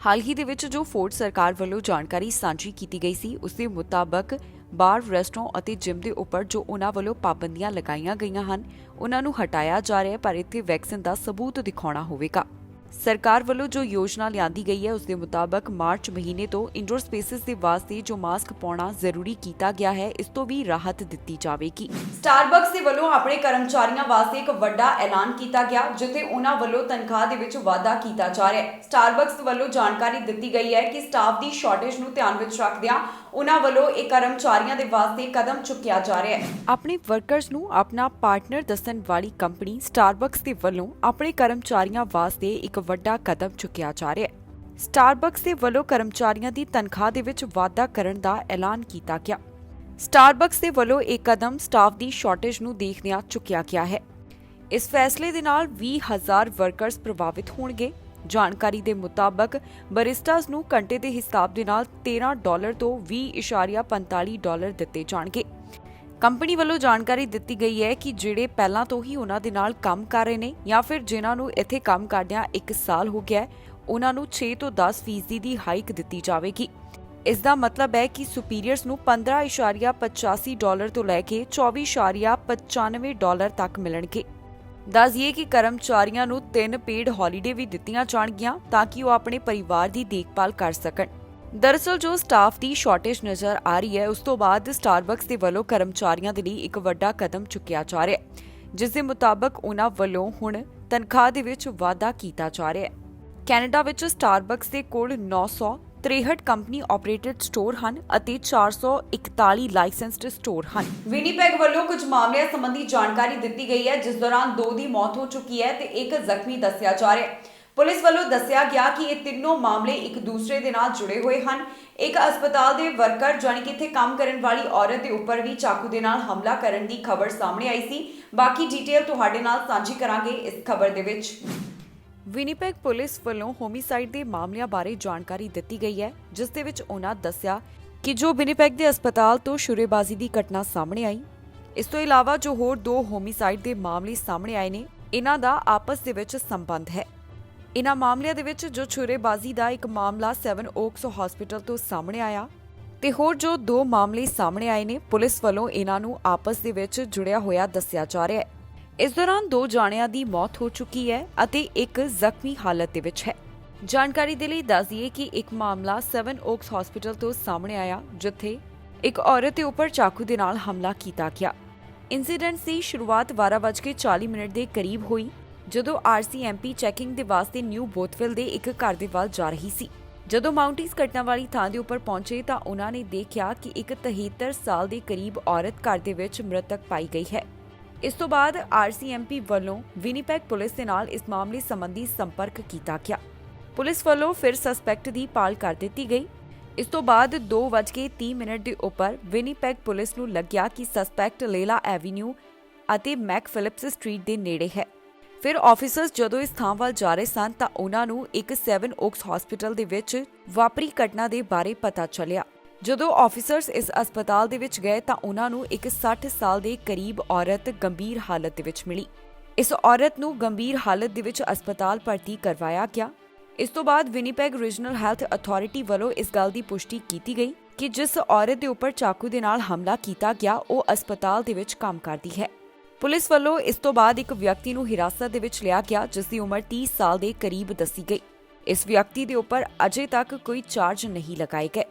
ਹਾਲ ਹੀ ਦੇ ਵਿੱਚ ਜੋ ਫੋਰਡ ਸਰਕਾਰ ਵੱਲੋਂ ਜਾਣਕਾਰੀ ਸਾਂਝੀ ਕੀਤੀ ਗਈ ਸੀ, ਉਸ ਦੇ ਮੁਤਾਬਕ ਬਾਰ, ਰੈਸਟੋਰੈਂਟ ਅਤੇ ਜਿਮ ਦੇ ਉੱਪਰ ਜੋ ਉਹਨਾਂ ਵੱਲੋਂ ਪਾਬੰਦੀਆਂ ਲਗਾਈਆਂ ਗਈਆਂ ਹਨ, ਉਹਨਾਂ ਨੂੰ ਹਟਾਇਆ ਜਾ ਰਿਹਾ ਹੈ, ਪਰ ਇੱਥੇ ਵੈਕਸੀਨ ਦਾ ਸਬੂਤ ਦਿਖਾਉਣਾ ਹੋਵੇਗਾ। ਸਰਕਾਰ ਵੱਲੋਂ ਜੋ ਯੋਜਨਾ ਲਿਆਂਦੀ ਗਈ ਹੈ, ਉਸ ਦੇ ਮੁਤਾਬਕ ਮਾਰਚ ਮਹੀਨੇ ਤੋਂ ਇੰਡੋਰ ਸਪੇਸਿਸ ਦੇ ਵਾਸਤੇ ਜੋ ਮਾਸਕ ਪਾਉਣਾ ਜ਼ਰੂਰੀ ਕੀਤਾ ਗਿਆ ਹੈ, ਇਸ ਤੋਂ ਵੀ ਰਾਹਤ ਦਿੱਤੀ ਜਾਵੇਗੀ। ਸਟਾਰਬਕਸ ਦੇ ਵੱਲੋਂ ਆਪਣੇ ਕਰਮਚਾਰੀਆਂ ਵਾਸਤੇ ਇੱਕ ਵੱਡਾ ਐਲਾਨ ਕੀਤਾ ਗਿਆ, ਜਿੱਥੇ ਉਹਨਾਂ ਵੱਲੋਂ ਤਨਖਾਹ ਦੇ ਵਿੱਚ ਵਾਧਾ ਕੀਤਾ ਜਾ ਰਿਹਾ ਹੈ। ਸਟਾਰਬਕਸ ਵੱਲੋਂ ਜਾਣਕਾਰੀ ਦਿੱਤੀ ਗਈ ਹੈ ਕਿ ਸਟਾਫ ਦੀ ਸ਼ਾਰਟੇਜ ਨੂੰ ਧਿਆਨ ਵਿੱਚ ਰੱਖਦਿਆਂ ਉਹਨਾਂ ਵੱਲੋਂ ਇਹ ਕਰਮਚਾਰੀਆਂ ਦੇ ਵਾਸਤੇ ਕਦਮ ਚੁੱਕਿਆ ਜਾ ਰਿਹਾ ਹੈ। ਆਪਣੇ ਵਰਕਰਸ ਨੂੰ ਆਪਣਾ ਪਾਰਟਨਰ ਦੱਸਣ ਵਾਲੀ ਕੰਪਨੀ ਸਟਾਰਬਕਸ ਦੇ ਵੱਲੋਂ ਆਪਣੇ ਕਰਮਚਾਰੀਆਂ ਵਾਸਤੇ ਇੱਕ ਵੱਡਾ ਕਦਮ ਚੁੱਕਿਆ ਜਾ ਰਿਹਾ ਹੈ। ਸਟਾਰਬਕਸ ਦੇ ਵੱਲੋਂ ਕਰਮਚਾਰੀਆਂ ਦੀ ਤਨਖਾਹ ਦੇ ਵਿੱਚ ਵਾਧਾ ਕਰਨ ਦਾ ਐਲਾਨ ਕੀਤਾ ਗਿਆ। ਸਟਾਰਬਕਸ ਦੇ ਵੱਲੋਂ ਇਹ ਕਦਮ ਸਟਾਫ ਦੀ ਸ਼ਾਰਟੇਜ ਨੂੰ ਦੇਖਦਿਆਂ ਚੁੱਕਿਆ ਗਿਆ ਹੈ। ਇਸ ਫੈਸਲੇ ਦੇ ਨਾਲ 20,000 ਵਰਕਰਸ ਪ੍ਰਭਾਵਿਤ ਹੋਣਗੇ। ਜਾਣਕਾਰੀ ਦੇ ਮੁਤਾਬਕ ਬਰਿਸਟਾਸ ਨੂੰ ਘੰਟੇ ਦੇ ਹਿਸਾਬ ਦੇ ਨਾਲ $13 ਤੋਂ $20.45 ਦਿੱਤੇ ਜਾਣਗੇ। ਕੰਪਨੀ ਵੱਲੋਂ ਜਾਣਕਾਰੀ ਦਿੱਤੀ ਗਈ ਹੈ ਕਿ ਜਿਹੜੇ ਪਹਿਲਾਂ ਤੋਂ ਹੀ ਉਹਨਾਂ ਦੇ ਨਾਲ ਕੰਮ ਕਰ ਰਹੇ ਨੇ ਜਾਂ ਫਿਰ ਜਿਨ੍ਹਾਂ ਨੂੰ ਇੱਥੇ ਕੰਮ ਕਰਦਿਆਂ 1 ਸਾਲ ਹੋ ਗਿਆ, ਉਹਨਾਂ ਨੂੰ 6 ਤੋਂ 10% ਦੀ ਹਾਈਕ ਦਿੱਤੀ ਜਾਵੇਗੀ। ਇਸ ਦਾ ਮਤਲਬ ਹੈ ਕਿ ਸੁਪੀਰੀਅਰਸ ਨੂੰ $15.85 ਤੋਂ ਲੈ ਕੇ $24.95 ਤੱਕ ਮਿਲਣਗੇ। ਦੱਸਦੀਏ ਕਿ ਕਰਮਚਾਰੀਆਂ ਨੂੰ 3 ਪੇਡ ਹੌਲੀਡੇ ਵੀ ਦਿੱਤੀਆਂ ਜਾਣਗੀਆਂ ਤਾਂ ਕਿ ਉਹ ਆਪਣੇ ਪਰਿਵਾਰ ਦੀ ਦੇਖਭਾਲ ਕਰ ਸਕਣ। ਦਰਅਸਲ ਜੋ ਸਟਾਫ ਦੀ ਸ਼ਾਰਟੇਜ ਨਜ਼ਰ ਆ ਰਹੀ ਹੈ, ਉਸ ਤੋਂ ਬਾਅਦ ਸਟਾਰਬਕਸ ਦੇ ਵੱਲੋਂ ਕਰਮਚਾਰੀਆਂ ਦੇ ਲਈ ਇੱਕ ਵੱਡਾ ਕਦਮ ਚੁੱਕਿਆ ਜਾ ਰਿਹਾ ਹੈ, ਜਿਸ ਦੇ ਮੁਤਾਬਕ ਉਹਨਾਂ ਵੱਲੋਂ ਹੁਣ ਤਨਖਾਹ ਦੇ ਵਿੱਚ ਵਾਧਾ ਕੀਤਾ ਜਾ ਰਿਹਾ ਹੈ। ਕੈਨੇਡਾ ਵਿੱਚ ਸਟਾਰਬਕਸ ਦੇ ਕੋਲ 963 ਕੰਪਨੀ ਆਪਰੇਟਡ ਸਟੋਰ ਹਨ ਅਤੇ 441 ਲਾਇਸੈਂਸਡ ਸਟੋਰ ਹਨ। ਵਿਨੀਪੈਗ ਵੱਲੋਂ ਕੁਝ ਮਾਮਲਿਆਂ ਸੰਬੰਧੀ ਜਾਣਕਾਰੀ ਦਿੱਤੀ ਗਈ ਹੈ, ਜਿਸ ਦੌਰਾਨ 2 ਦੀ ਮੌਤ ਹੋ ਚੁੱਕੀ ਹੈ ਤੇ 1 ਜ਼ਖਮੀ ਦੱਸਿਆ ਜਾ ਰਿਹਾ ਹੈ। ਪੁਲਿਸ ਵੱਲੋਂ ਦੱਸਿਆ ਗਿਆ ਕਿ ਇਹ ਤਿੰਨੋਂ ਮਾਮਲੇ ਇੱਕ ਦੂਸਰੇ ਦੇ ਨਾਲ ਜੁੜੇ ਹੋਏ ਹਨ। ਇੱਕ ਹਸਪਤਾਲ ਦੇ ਵਰਕਰ ਜਾਨੀ ਕਿ ਇੱਥੇ ਕੰਮ ਕਰਨ ਵਾਲੀ ਔਰਤ ਦੇ ਉੱਪਰ ਵੀ ਚਾਕੂ ਦੇ ਨਾਲ ਹਮਲਾ ਕਰਨ ਦੀ ਖਬਰ ਸਾਹਮਣੇ ਆਈ ਸੀ। ਬਾਕੀ ਡਿਟੇਲ ਤੁਹਾਡੇ ਨਾਲ ਸਾਂਝੀ ਕਰਾਂਗੇ ਇਸ ਖਬਰ ਦੇ ਵਿੱਚ। ਵਿਨੀਪੈਗ ਪੁਲਿਸ ਵੱਲੋਂ ਹੋਮਿਸਾਈਡ ਦੇ ਮਾਮਲਿਆਂ ਬਾਰੇ ਜਾਣਕਾਰੀ ਦਿੱਤੀ ਗਈ ਹੈ, ਜਿਸ ਦੇ ਵਿੱਚ ਉਹਨਾਂ ਦੱਸਿਆ ਕਿ ਜੋ ਵਿਨੀਪੈਗ ਦੇ ਹਸਪਤਾਲ ਤੋਂ ਸ਼ੁਰੇਬਾਜ਼ੀ ਦੀ ਘਟਨਾ ਸਾਹਮਣੇ ਆਈ, ਇਸ ਤੋਂ ਇਲਾਵਾ ਜੋ ਹੋਰ 2 ਹੋਮਿਸਾਈਡ ਦੇ ਮਾਮਲੇ ਸਾਹਮਣੇ ਆਏ ਨੇ, ਇਹਨਾਂ ਦਾ ਆਪਸ ਦੇ ਵਿੱਚ ਸੰਬੰਧ ਹੈ। ਇਹਨਾਂ ਮਾਮਲਿਆਂ ਦੇ ਵਿੱਚ ਜੋ ਛੁਰੇਬਾਜ਼ੀ ਦਾ ਇੱਕ ਮਾਮਲਾ 7 ਓਕਸ ਹਸਪੀਟਲ ਤੋਂ ਸਾਹਮਣੇ ਆਇਆ ਤੇ ਹੋਰ ਜੋ 2 ਮਾਮਲੇ ਸਾਹਮਣੇ ਆਏ ਨੇ, ਪੁਲਿਸ ਵੱਲੋਂ ਇਹਨਾਂ ਨੂੰ ਆਪਸ ਦੇ ਵਿੱਚ ਜੁੜਿਆ ਹੋਇਆ ਦੱਸਿਆ ਜਾ ਰਿਹਾ ਹੈ। ਇਸ ਦੌਰਾਨ 2 ਜਾਣਿਆਂ ਦੀ ਮੌਤ ਹੋ ਚੁੱਕੀ ਹੈ ਅਤੇ 1 ਜ਼ਖਮੀ ਹਾਲਤ ਦੇ ਵਿੱਚ ਹੈ। ਜਾਣਕਾਰੀ ਦੇ ਲਈ ਦੱਸ ਦਈਏ ਕਿ ਇੱਕ ਮਾਮਲਾ 7 ਓਕਸ ਹਸਪੀਟਲ ਤੋਂ ਸਾਹਮਣੇ ਆਇਆ, ਜਿੱਥੇ ਇੱਕ ਔਰਤ ਦੇ ਉੱਪਰ ਚਾਕੂ ਦੇ ਨਾਲ ਹਮਲਾ ਕੀਤਾ ਗਿਆ। ਇਨਸੀਡੈਂਟ ਦੀ ਸ਼ੁਰੂਆਤ 12:40 ਦੇ ਕਰੀਬ ਹੋਈ, ਜਦੋਂ RCMP ਚੈਕਿੰਗ ਦੇ ਵਾਸਤੇ ਨਿਊ ਬੋਥਵਿਲ ਦੇ ਇੱਕ ਘਰ ਦੇ ਵੱਲ ਜਾ ਰਹੀ ਸੀ। ਜਦੋਂ ਮਾਊਂਟੀਜ਼ ਘਟਨਾ ਵਾਲੀ ਥਾਂ ਦੇ ਉੱਪਰ ਪਹੁੰਚੇ ਤਾਂ ਉਹਨਾਂ ਨੇ ਦੇਖਿਆ ਕਿ ਇੱਕ 73 ਸਾਲ ਦੇ ਕਰੀਬ ਔਰਤ ਘਰ ਦੇ ਵਿੱਚ ਮ੍ਰਿਤਕ ਪਾਈ ਗਈ ਹੈ। ਇਸ ਤੋਂ ਬਾਅਦ RCMP ਵੱਲੋਂ ਵਿਨੀਪੈਗ ਪੁਲਿਸ ਦੇ ਨਾਲ ਇਸ ਮਾਮਲੇ ਸੰਬੰਧੀ ਸੰਪਰਕ ਕੀਤਾ ਗਿਆ। ਪੁਲਿਸ ਵੱਲੋਂ ਫਿਰ ਸਸਪੈਕਟ ਦੀ ਭਾਲ ਕਰ ਦਿੱਤੀ ਗਈ। ਇਸ ਤੋਂ ਬਾਅਦ 2:30 ਦੇ ਉੱਪਰ ਵਿਨੀਪੈਗ ਪੁਲਿਸ ਨੂੰ ਲੱਗਿਆ ਕਿ ਸਸਪੈਕਟ ਲੇਲਾ ਐਵੀਨਿਊ ਅਤੇ ਮੈਕ ਫਿਲਿਪਸ ਸਟਰੀਟ ਦੇ ਨੇੜੇ ਹੈ। ਫਿਰ ਆਫੀਸਰਸ ਜਦੋਂ ਇਸ ਥਾਂ ਵੱਲ ਜਾ ਰਹੇ ਸਨ ਤਾਂ ਉਹਨਾਂ ਨੂੰ ਇੱਕ 7 ਓਕਸ ਹਸਪੀਟਲ ਦੇ ਵਿੱਚ ਵਾਪਰੀ ਘਟਨਾ ਦੇ ਬਾਰੇ ਪਤਾ ਚੱਲਿਆ। ਜਦੋਂ ਆਫੀਸਰਸ ਇਸ ਹਸਪਤਾਲ ਦੇ ਵਿੱਚ ਗਏ ਤਾਂ ਉਹਨਾਂ ਨੂੰ ਇੱਕ 60 ਸਾਲ ਦੇ ਕਰੀਬ ਔਰਤ ਗੰਭੀਰ ਹਾਲਤ ਦੇ ਵਿੱਚ ਮਿਲੀ। ਇਸ ਔਰਤ ਨੂੰ ਗੰਭੀਰ ਹਾਲਤ ਦੇ ਵਿੱਚ ਹਸਪਤਾਲ ਭਰਤੀ ਕਰਵਾਇਆ ਗਿਆ। ਇਸ ਤੋਂ ਬਾਅਦ ਵਿਨੀਪੈਗ ਰੀਜਨਲ ਹੈਲਥ ਅਥਾਰਟੀ ਵੱਲੋਂ ਇਸ ਗੱਲ ਦੀ ਪੁਸ਼ਟੀ ਕੀਤੀ ਗਈ ਕਿ ਜਿਸ ਔਰਤ ਦੇ ਉੱਪਰ ਚਾਕੂ ਦੇ ਨਾਲ ਹਮਲਾ ਕੀਤਾ ਗਿਆ ਉਹ ਹਸਪਤਾਲ ਦੇ ਵਿੱਚ ਕੰਮ ਕਰਦੀ ਹੈ। ਪੁਲਿਸ ਵੱਲੋਂ ਇਸ ਤੋਂ ਬਾਅਦ ਇੱਕ ਵਿਅਕਤੀ ਨੂੰ ਹਿਰਾਸਤ ਦੇ ਵਿੱਚ ਲਿਆ ਗਿਆ, ਜਿਸ ਦੀ ਉਮਰ 30 ਸਾਲ ਦੇ ਕਰੀਬ ਦੱਸੀ ਗਈ। ਇਸ ਵਿਅਕਤੀ ਦੇ ਉੱਪਰ ਅਜੇ ਤੱਕ ਕੋਈ ਚਾਰਜ ਨਹੀਂ ਲਗਾਏ ਗਏ।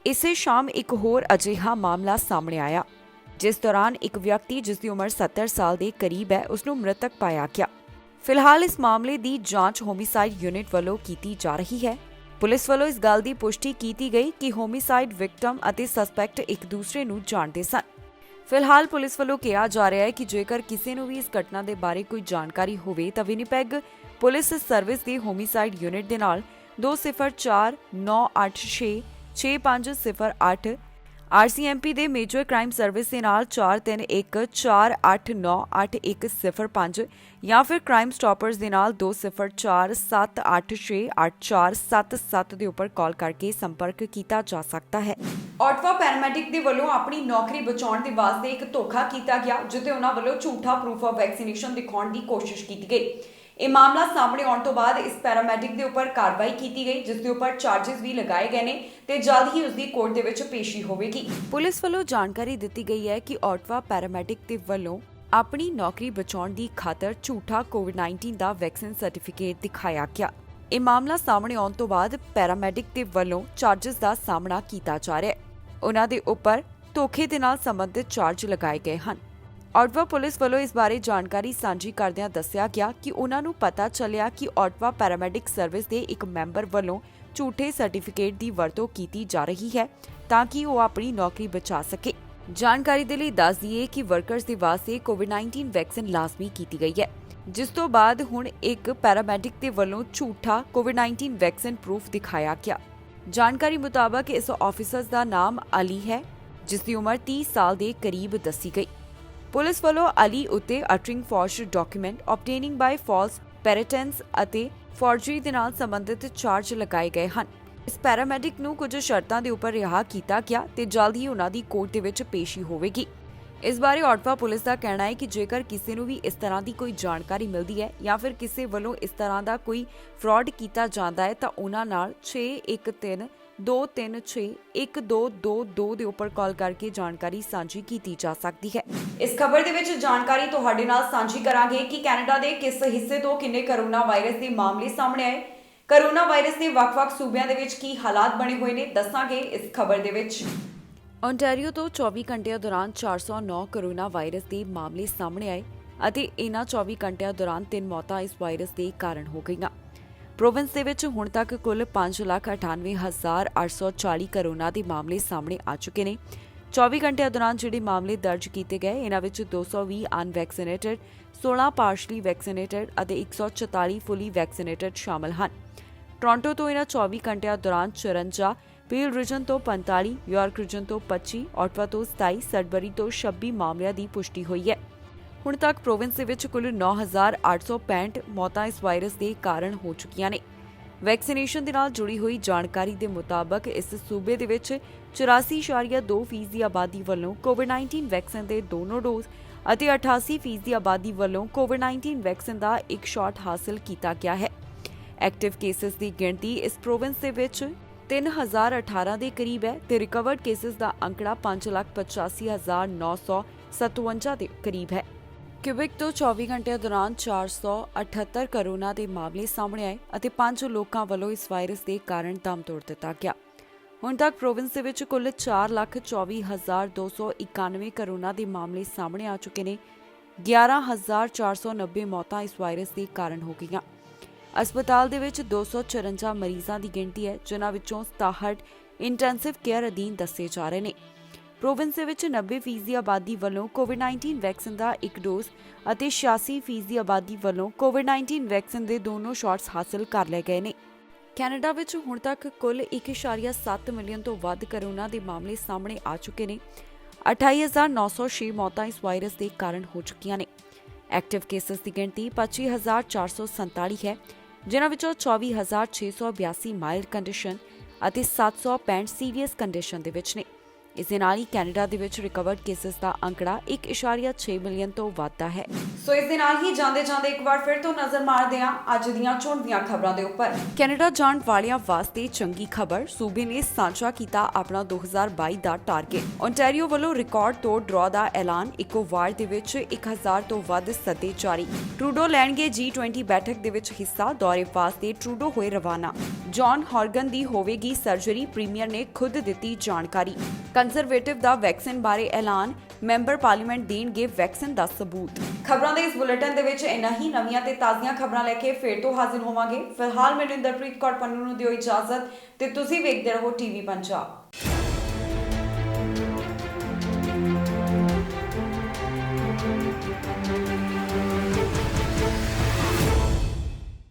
ਇਸੇ ਸ਼ਾਮ ਇੱਕ ਹੋਰ ਅਜਿਹਾ ਮਾਮਲਾ ਸਾਹਮਣੇ ਆਇਆ। ਜਿਸ ਦੌਰਾਨ ਇੱਕ ਵਿਅਕਤੀ ਜਿਸ ਦੀ ਉਮਰ 70 ਸਾਲ ਦੇ ਕਰੀਬ ਹੈ ਉਸ ਨੂੰ ਮ੍ਰਿਤਕ ਪਾਇਆ ਗਿਆ। ਫਿਲਹਾਲ ਇਸ ਮਾਮਲੇ ਦੀ ਜਾਂਚ ਹੋਮਿਸਾਈਡ ਯੂਨਿਟ ਵੱਲੋਂ ਕੀਤੀ ਜਾ ਰਹੀ ਹੈ। ਪੁਲਿਸ ਵੱਲੋਂ ਇਸ ਗੱਲ ਦੀ ਪੁਸ਼ਟੀ ਕੀਤੀ ਗਈ ਕਿ ਹੋਮਿਸਾਈਡ ਵਿਕਟਮ ਅਤੇ ਸਸਪੈਕਟ ਇੱਕ ਦੂਸਰੇ ਨੂੰ ਜਾਣਦੇ ਸਨ। ਫਿਲਹਾਲ ਪੁਲਿਸ ਵੱਲੋਂ ਕਿਹਾ ਜਾ ਰਿਹਾ ਹੈ ਕਿ ਜੇਕਰ ਕਿਸੇ ਨੂੰ ਵੀ ਇਸ ਘਟਨਾ ਦੇ ਬਾਰੇ ਕੋਈ ਜਾਣਕਾਰੀ ਹੋਵੇ ਤਾਂ ਵਿਨੀਪੈਗ ਪੁਲਿਸ ਸਰਵਿਸ ਦੀ ਹੋਮਿਸਾਈਡ ਯੂਨਿਟ ਦੇ ਨਾਲ 2049866508 RCMP ਦੇ ਮੇਜਰ ਕ੍ਰਾਈਮ ਸਰਵਿਸ ਦੇ ਨਾਲ 4314898105 ਜਾਂ ਫਿਰ ਕ੍ਰਾਈਮ ਸਟਾਪਰਸ ਦੇ ਨਾਲ 2047868477 ਦੇ ਉੱਪਰ ਕਾਲ ਕਰਕੇ ਸੰਪਰਕ ਕੀਤਾ ਜਾ ਸਕਦਾ ਹੈ। ਆਟਵਾ ਪੈਰਾਮੈਡਿਕ ਦੇ ਵੱਲੋਂ ਆਪਣੀ ਨੌਕਰੀ ਬਚਾਉਣ ਦੇ ਵਾਸਤੇ ਇੱਕ ਧੋਖਾ ਕੀਤਾ ਗਿਆ, ਜਿੱਥੇ ਉਹਨਾਂ ਵੱਲੋਂ ਝੂਠਾ ਪ੍ਰੂਫ ਆਫ ਵੈਕਸੀਨੇਸ਼ਨ ਦਿਖਾਉਣ ਦੀ ਕੋਸ਼ਿਸ਼ ਕੀਤੀ ਗਈ। ਇਹ ਮਾਮਲਾ ਸਾਹਮਣੇ ਆਉਣ ਤੋਂ ਬਾਅਦ ਇਸ ਪੈਰਾਮੈਡਿਕ ਦੇ ਉੱਪਰ ਕਾਰਵਾਈ ਕੀਤੀ ਗਈ, ਜਿਸ ਦੇ ਉੱਪਰ ਚਾਰजेस ਵੀ ਲਗਾਏ ਗਏ ਨੇ ਤੇ ਜਲਦ ਹੀ ਉਸ ਦੀ ਕੋਰਟ ਦੇ ਵਿੱਚ ਪੇਸ਼ੀ ਹੋਵੇਗੀ। ਪੁਲਿਸ ਵੱਲੋਂ ਜਾਣਕਾਰੀ ਦਿੱਤੀ ਗਈ ਹੈ ਕਿ ਆਟਵਾ ਪੈਰਾਮੈਡਿਕ ਦੇ ਵੱਲੋਂ ਆਪਣੀ ਨੌਕਰੀ ਬਚਾਉਣ ਦੀ ਖਾਤਰ ਝੂਠਾ ਕੋਵਿਡ-19 ਦਾ ਵੈਕਸੀਨ ਸਰਟੀਫਿਕੇਟ ਦਿਖਾਇਆ ਗਿਆ। ਇਹ ਮਾਮਲਾ ਸਾਹਮਣੇ ਆਉਣ ਤੋਂ ਬਾਅਦ ਪੈਰਾਮੈਡਿਕ ਦੇ ਵੱਲੋਂ ਚਾਰजेस ਦਾ ਸਾਹਮਣਾ ਕੀਤਾ ਜਾ ਰਿਹਾ ਹੈ। ਉਹਨਾਂ ਦੇ ਉੱਪਰ ਧੋਖੇ ਦੇ ਨਾਲ ਸੰਬੰਧਿਤ ਚਾਰਜ ਲਗਾਏ ਗਏ ਹਨ। ਆਟਵਾ ਪੁਲਿਸ ਵੱਲੋਂ ਇਸ ਬਾਰੇ ਜਾਣਕਾਰੀ ਸਾਂਝੀ ਕਰਦਿਆਂ ਦੱਸਿਆ ਗਿਆ ਕਿ ਉਹਨਾਂ ਨੂੰ ਪਤਾ ਚੱਲਿਆ ਕਿ ਆਟਵਾ ਪੈਰਾਮੈਡਿਕ ਸਰਵਿਸ ਦੇ ਇੱਕ ਮੈਂਬਰ ਵੱਲੋਂ ਝੂਠੇ ਸਰਟੀਫਿਕੇਟ ਦੀ ਵਰਤੋਂ ਕੀਤੀ ਜਾ ਰਹੀ ਹੈ ਤਾਂ ਕਿ ਉਹ ਆਪਣੀ ਨੌਕਰੀ ਬਚਾ ਸਕੇ। ਜਾਣਕਾਰੀ ਦੇ ਲਈ ਦੱਸ ਦਈਏ ਕਿ ਵਰਕਰਸ ਦੇ ਵਾਸਤੇ ਕੋਵਿਡ-19 ਵੈਕਸੀਨ ਲਾਜ਼ਮੀ ਕੀਤੀ ਗਈ ਹੈ, ਜਿਸ ਤੋਂ ਬਾਅਦ ਹੁਣ ਇੱਕ ਪੈਰਾਮੈਡਿਕ ਦੇ ਵੱਲੋਂ ਝੂਠਾ ਕੋਵਿਡ-19 ਵੈਕਸੀਨ ਪ੍ਰੂਫ ਦਿਖਾਇਆ ਗਿਆ। ਜਾਣਕਾਰੀ ਮੁਤਾਬਕ ਇਸ ਆਫੀਸਰ ਦਾ ਨਾਮ ਅਲੀ ਹੈ, ਜਿਸ ਦੀ ਉਮਰ 30 ਸਾਲ ਦੇ ਕਰੀਬ ਦੱਸੀ ਗਈ। ਪੁਲਿਸ ਵੱਲੋਂ ਅਲੀ ਉੱਤੇ ਅਟਰਿੰਗ ਫਾਲਸ ਡਾਕੂਮੈਂਟ, ਆਬਟੇਨਿੰਗ ਬਾਈ ਫਾਲਸ ਪੈਰੇਟੈਂਸ ਅਤੇ ਫੋਰਜਰੀ ਦੇ ਨਾਲ ਸੰਬੰਧਿਤ ਚਾਰਜ ਲਗਾਏ ਗਏ ਹਨ। ਇਸ ਪੈਰਾਮੈਡਿਕ ਨੂੰ ਕੁਝ ਸ਼ਰਤਾਂ ਦੇ ਉੱਪਰ ਰਿਹਾ ਕੀਤਾ ਗਿਆ ਤੇ ਜਲਦ ਹੀ ਉਹਨਾਂ ਦੀ ਕੋਰਟ ਦੇ ਵਿੱਚ ਪੇਸ਼ੀ ਹੋਵੇਗੀ। ਇਸ ਬਾਰੇ ਆਟਵਾ ਪੁਲਿਸ ਦਾ ਕਹਿਣਾ ਹੈ ਕਿ ਜੇਕਰ ਕਿਸੇ ਨੂੰ ਵੀ ਇਸ ਤਰ੍ਹਾਂ ਦੀ ਕੋਈ ਜਾਣਕਾਰੀ ਮਿਲਦੀ ਹੈ ਜਾਂ ਫਿਰ ਕਿਸੇ ਵੱਲੋਂ ਇਸ ਤਰ੍ਹਾਂ ਦਾ ਕੋਈ ਫਰਾਡ ਕੀਤਾ ਜਾਂਦਾ ਹੈ ਤਾਂ ਉਹਨਾਂ ਨਾਲ 6132361222 ਦੇ ਉੱਪਰ ਕਾਲ ਕਰਕੇ ਜਾਣਕਾਰੀ ਸਾਂਝੀ ਕੀਤੀ ਜਾ ਸਕਦੀ ਹੈ। ਇਸ ਖਬਰ ਦੇ ਵਿੱਚ ਜਾਣਕਾਰੀ ਤੁਹਾਡੇ ਨਾਲ ਸਾਂਝੀ ਕਰਾਂਗੇ ਕਿ ਕੈਨੇਡਾ ਦੇ ਕਿਸ ਹਿੱਸੇ ਤੋਂ ਕਿੰਨੇ ਕੋਰੋਨਾ ਵਾਇਰਸ ਦੇ ਮਾਮਲੇ ਸਾਹਮਣੇ ਆਏ, ਕੋਰੋਨਾ ਵਾਇਰਸ ਦੇ ਵੱਖ-ਵੱਖ ਸੂਬਿਆਂ ਦੇ ਵਿੱਚ ਕੀ ਹਾਲਾਤ ਬਣੇ ਹੋਏ ਨੇ, ਦੱਸਾਂਗੇ ਇਸ ਖਬਰ ਦੇ ਵਿੱਚ। ਓਨਟਾਰੀਓ ਤੋਂ 24 ਘੰਟਿਆਂ ਦੌਰਾਨ 409 ਕੋਰੋਨਾ ਵਾਇਰਸ ਦੇ ਮਾਮਲੇ ਸਾਹਮਣੇ ਆਏ ਅਤੇ ਇਨ੍ਹਾਂ 24 ਘੰਟਿਆਂ ਦੌਰਾਨ 3 ਮੌਤਾਂ ਇਸ ਵਾਇਰਸ ਦੇ ਕਾਰਨ ਹੋ ਗਈਆਂ। ਪ੍ਰੋਵਿੰਸ ਦੇ ਵਿੱਚ ਹੁਣ ਤੱਕ ਕੁੱਲ 5,98,840 ਕੋਰੋਨਾ ਦੇ ਮਾਮਲੇ ਸਾਹਮਣੇ ਆ ਚੁੱਕੇ ਨੇ। 24 ਘੰਟਿਆਂ ਦੌਰਾਨ ਜਿਹੜੇ ਮਾਮਲੇ ਦਰਜ ਕੀਤੇ ਗਏ, ਇਹਨਾਂ ਵਿੱਚ 220 ਅਨਵੈਕਸੀਨੇਟਡ, 16 ਪਾਰਸ਼ਲੀ ਵੈਕਸੀਨੇਟਡ ਅਤੇ 144 ਫੁੱਲੀ ਵੈਕਸੀਨੇਟਡ ਸ਼ਾਮਲ ਹਨ। ਟੋਰਾਂਟੋ ਤੋਂ ਇਹਨਾਂ 24 ਘੰਟਿਆਂ ਦੌਰਾਨ 54, ਪੀਲ ਰੀਜਨ ਤੋਂ 45, ਯਾਰਕ ਰੀਜਨ ਤੋਂ 25, ਆਟਵਾ ਤੋਂ 27, ਸਡਬਰੀ ਤੋਂ 26 ਮਾਮਲਿਆਂ ਦੀ ਪੁਸ਼ਟੀ ਹੋਈ ਹੈ। ਹੁਣ ਤੱਕ ਪ੍ਰੋਵਿੰਸ ਦੇ ਵਿੱਚ ਕੁੱਲ 9,865 ਮੌਤਾਂ ਇਸ ਵਾਇਰਸ ਦੇ ਕਾਰਨ ਹੋ ਚੁੱਕੀਆਂ ਨੇ। ਵੈਕਸੀਨੇਸ਼ਨ ਦੇ ਨਾਲ ਜੁੜੀ ਹੋਈ ਜਾਣਕਾਰੀ ਦੇ ਮੁਤਾਬਕ ਇਸ ਸੂਬੇ ਦੇ ਵਿੱਚ 84.2% ਦੀ ਆਬਾਦੀ ਵੱਲੋਂ ਕੋਵਿਡ-19 ਵੈਕਸੀਨ ਦੇ ਦੋਨੋਂ ਡੋਜ਼ ਅਤੇ 88% ਦੀ ਆਬਾਦੀ ਵੱਲੋਂ ਕੋਵਿਡ-19 ਵੈਕਸੀਨ ਦਾ ਇੱਕ ਸ਼ਾਟ ਹਾਸਲ ਕੀਤਾ ਗਿਆ ਹੈ। ਐਕਟਿਵ ਕੇਸਿਸ ਦੀ ਗਿਣਤੀ ਇਸ ਪ੍ਰੋਵਿੰਸ ਦੇ ਵਿੱਚ 3018 ਦੇ ਕਰੀਬ ਹੈ ਤੇ ਰਿਕਵਰਡ ਕੇਸਿਸ ਦਾ ਅੰਕੜਾ 5,85,957 ਦੇ ਕਰੀਬ ਹੈ। ਕਿਊਬਿਕ ਤੋਂ 24 ਘੰਟਿਆਂ ਦੌਰਾਨ 478 ਕੋਰੋਨਾ ਦੇ ਮਾਮਲੇ ਸਾਹਮਣੇ ਆਏ ਅਤੇ 5 ਲੋਕਾਂ ਵੱਲੋਂ ਇਸ ਵਾਇਰਸ ਦੇ ਕਾਰਨ ਦਮ ਤੋੜ ਦਿੱਤਾ ਗਿਆ। ਹੁਣ ਤੱਕ ਪ੍ਰੋਵਿੰਸ ਦੇ ਵਿੱਚ ਕੁੱਲ 4,24,291 ਕੋਰੋਨਾ ਦੇ ਮਾਮਲੇ ਸਾਹਮਣੇ ਆ ਚੁੱਕੇ ਨੇ। 11,490 ਮੌਤਾਂ ਇਸ ਵਾਇਰਸ ਦੇ ਕਾਰਨ ਹੋ ਗਈਆਂ। अस्पताल ਦੇ ਵਿੱਚ 254 ਮਰੀਜ਼ਾਂ ਦੀ ਗਿਣਤੀ ਹੈ, ਜਿਨ੍ਹਾਂ ਵਿੱਚੋਂ 67 ਇੰਟੈਂਸਿਵ ਕੇਅਰ ਅਧੀਨ ਦੱਸੇ ਜਾ ਰਹੇ ਨੇ। ਪ੍ਰੋਵਿੰਸ ਦੇ ਵਿੱਚ 90% ਦੀ ਆਬਾਦੀ ਵੱਲੋਂ ਕੋਵਿਡ-19 ਵੈਕਸੀਨ ਦਾ ਇੱਕ ਡੋਜ਼ ਅਤੇ 86% ਦੀ ਆਬਾਦੀ ਵੱਲੋਂ ਕੋਵਿਡ-19 ਵੈਕਸੀਨ ਦੇ ਦੋਨੋਂ ਸ਼ਾਟਸ ਹਾਸਲ ਕਰ ਲਏ ਗਏ ਨੇ। ਕੈਨੇਡਾ ਵਿੱਚ ਹੁਣ ਤੱਕ ਕੁੱਲ 1.7 ਮਿਲੀਅਨ ਤੋਂ ਵੱਧ ਕੋਰੋਨਾ ਦੇ ਮਾਮਲੇ ਸਾਹਮਣੇ ਆ ਚੁੱਕੇ ਨੇ। 28,906 ਮੌਤਾਂ ਇਸ ਵਾਇਰਸ ਦੇ ਕਾਰਨ ਹੋ ਚੁੱਕੀਆਂ ਨੇ। ਐਕਟਿਵ ਕੇਸਿਸ ਦੀ ਗਿਣਤੀ 25,447 ਹੈ, ਜਿਨ੍ਹਾਂ ਵਿੱਚੋਂ 24,682 ਮਾਈਲਡ ਕੰਡੀਸ਼ਨ ਅਤੇ 765 ਸੀਰੀਅਸ ਕੰਡੀਸ਼ਨ ਦੇ ਵਿੱਚ ਨੇ। ਇਸ ਦੇ ਨਾਲ ਹੀ ਕੈਨੇਡਾ ਦੇ ਵਿੱਚ ਰਿਕਵਰਡ ਕੇਸਿਸ ਦਾ ਅੰਕੜਾ 1.6 ਮਿਲੀਅਨ ਤੋਂ ਵੱਧਦਾ ਹੈ। ਸੋ ਇਸ ਦੇ ਨਾਲ ਹੀ ਜਾਂਦੇ ਇੱਕ ਵਾਰ ਫਿਰ ਤੋਂ ਨਜ਼ਰ ਮਾਰਦੇ ਹਾਂ ਅੱਜ ਦੀਆਂ ਚੋਣਵੀਆਂ ਖਬਰਾਂ ਦੇ ਉੱਪਰ। ਕੈਨੇਡਾ ਜਾਣ ਵਾਲਿਆਂ ਵਾਸਤੇ ਚੰਗੀ ਖਬਰ, ਸੂਬੇ ਨੇ ਸਾਂਝਾ ਕੀਤਾ ਆਪਣਾ 2022 ਦਾ ਟਾਰਗੇਟ। ਓਨਟਾਰੀਓ ਵੱਲੋਂ ਰਿਕਾਰਡ ਤੋੜ ਡਰਾਅ ਦਾ ਐਲਾਨ, ਇੱਕੋ ਵਾਰ ਦੇ ਵਿੱਚ 1000 ਤੋਂ ਵੱਧ ਸੱਦੇ ਜਾਰੀ। ਟਰੂਡੋ ਲੈਣਗੇ G20 ਬੈਠਕ ਦੇ ਵਿੱਚ ਹਿੱਸਾ, ਦੌਰੇ ਵਾਸਤੇ ਟਰੂਡੋ ਹੋਏ ਰਵਾਨਾ। ਜੌਨ ਹੌਰਗਨ ਦੀ ਹੋਵੇਗੀ ਸਰਜਰੀ, ਪ੍ਰੀਮੀਅਰ ਨੇ ਖੁਦ ਦਿੱਤੀ ਜਾਣਕਾਰੀ। ਕੰਜ਼ਰਵੇਟਿਵ ਦਾ ਵੈਕਸੀਨ ਬਾਰੇ ਐਲਾਨ, ਮੈਂਬਰ ਪਾਰਲੀਮੈਂਟ ਦੇਣਗੇ ਵੈਕਸੀਨ ਦਾ ਸਬੂਤ। ਖਬਰਾਂ ਦੇ ਇਸ ਬੁਲੇਟਿਨ ਦੇ ਵਿੱਚ ਇੰਨਾ ਹੀ। ਨਵੀਆਂ ਤੇ ਤਾਜ਼ੀਆਂ ਖਬਰਾਂ ਲੈ ਕੇ ਫੇਰ ਤੋਂ ਹਾਜ਼ਰ ਹੋਵਾਂਗੇ। ਫਿਲਹਾਲ ਮੈਨੂੰ ਇੰਦਰਪ੍ਰੀਤ ਕੌਰ ਪੰਨੂ ਨੂੰ ਦਿਓ ਇਜਾਜ਼ਤ ਤੇ ਤੁਸੀਂ ਵੇਖਦੇ ਰਹੋ ਟੀਵੀ ਪੰਜਾਬ।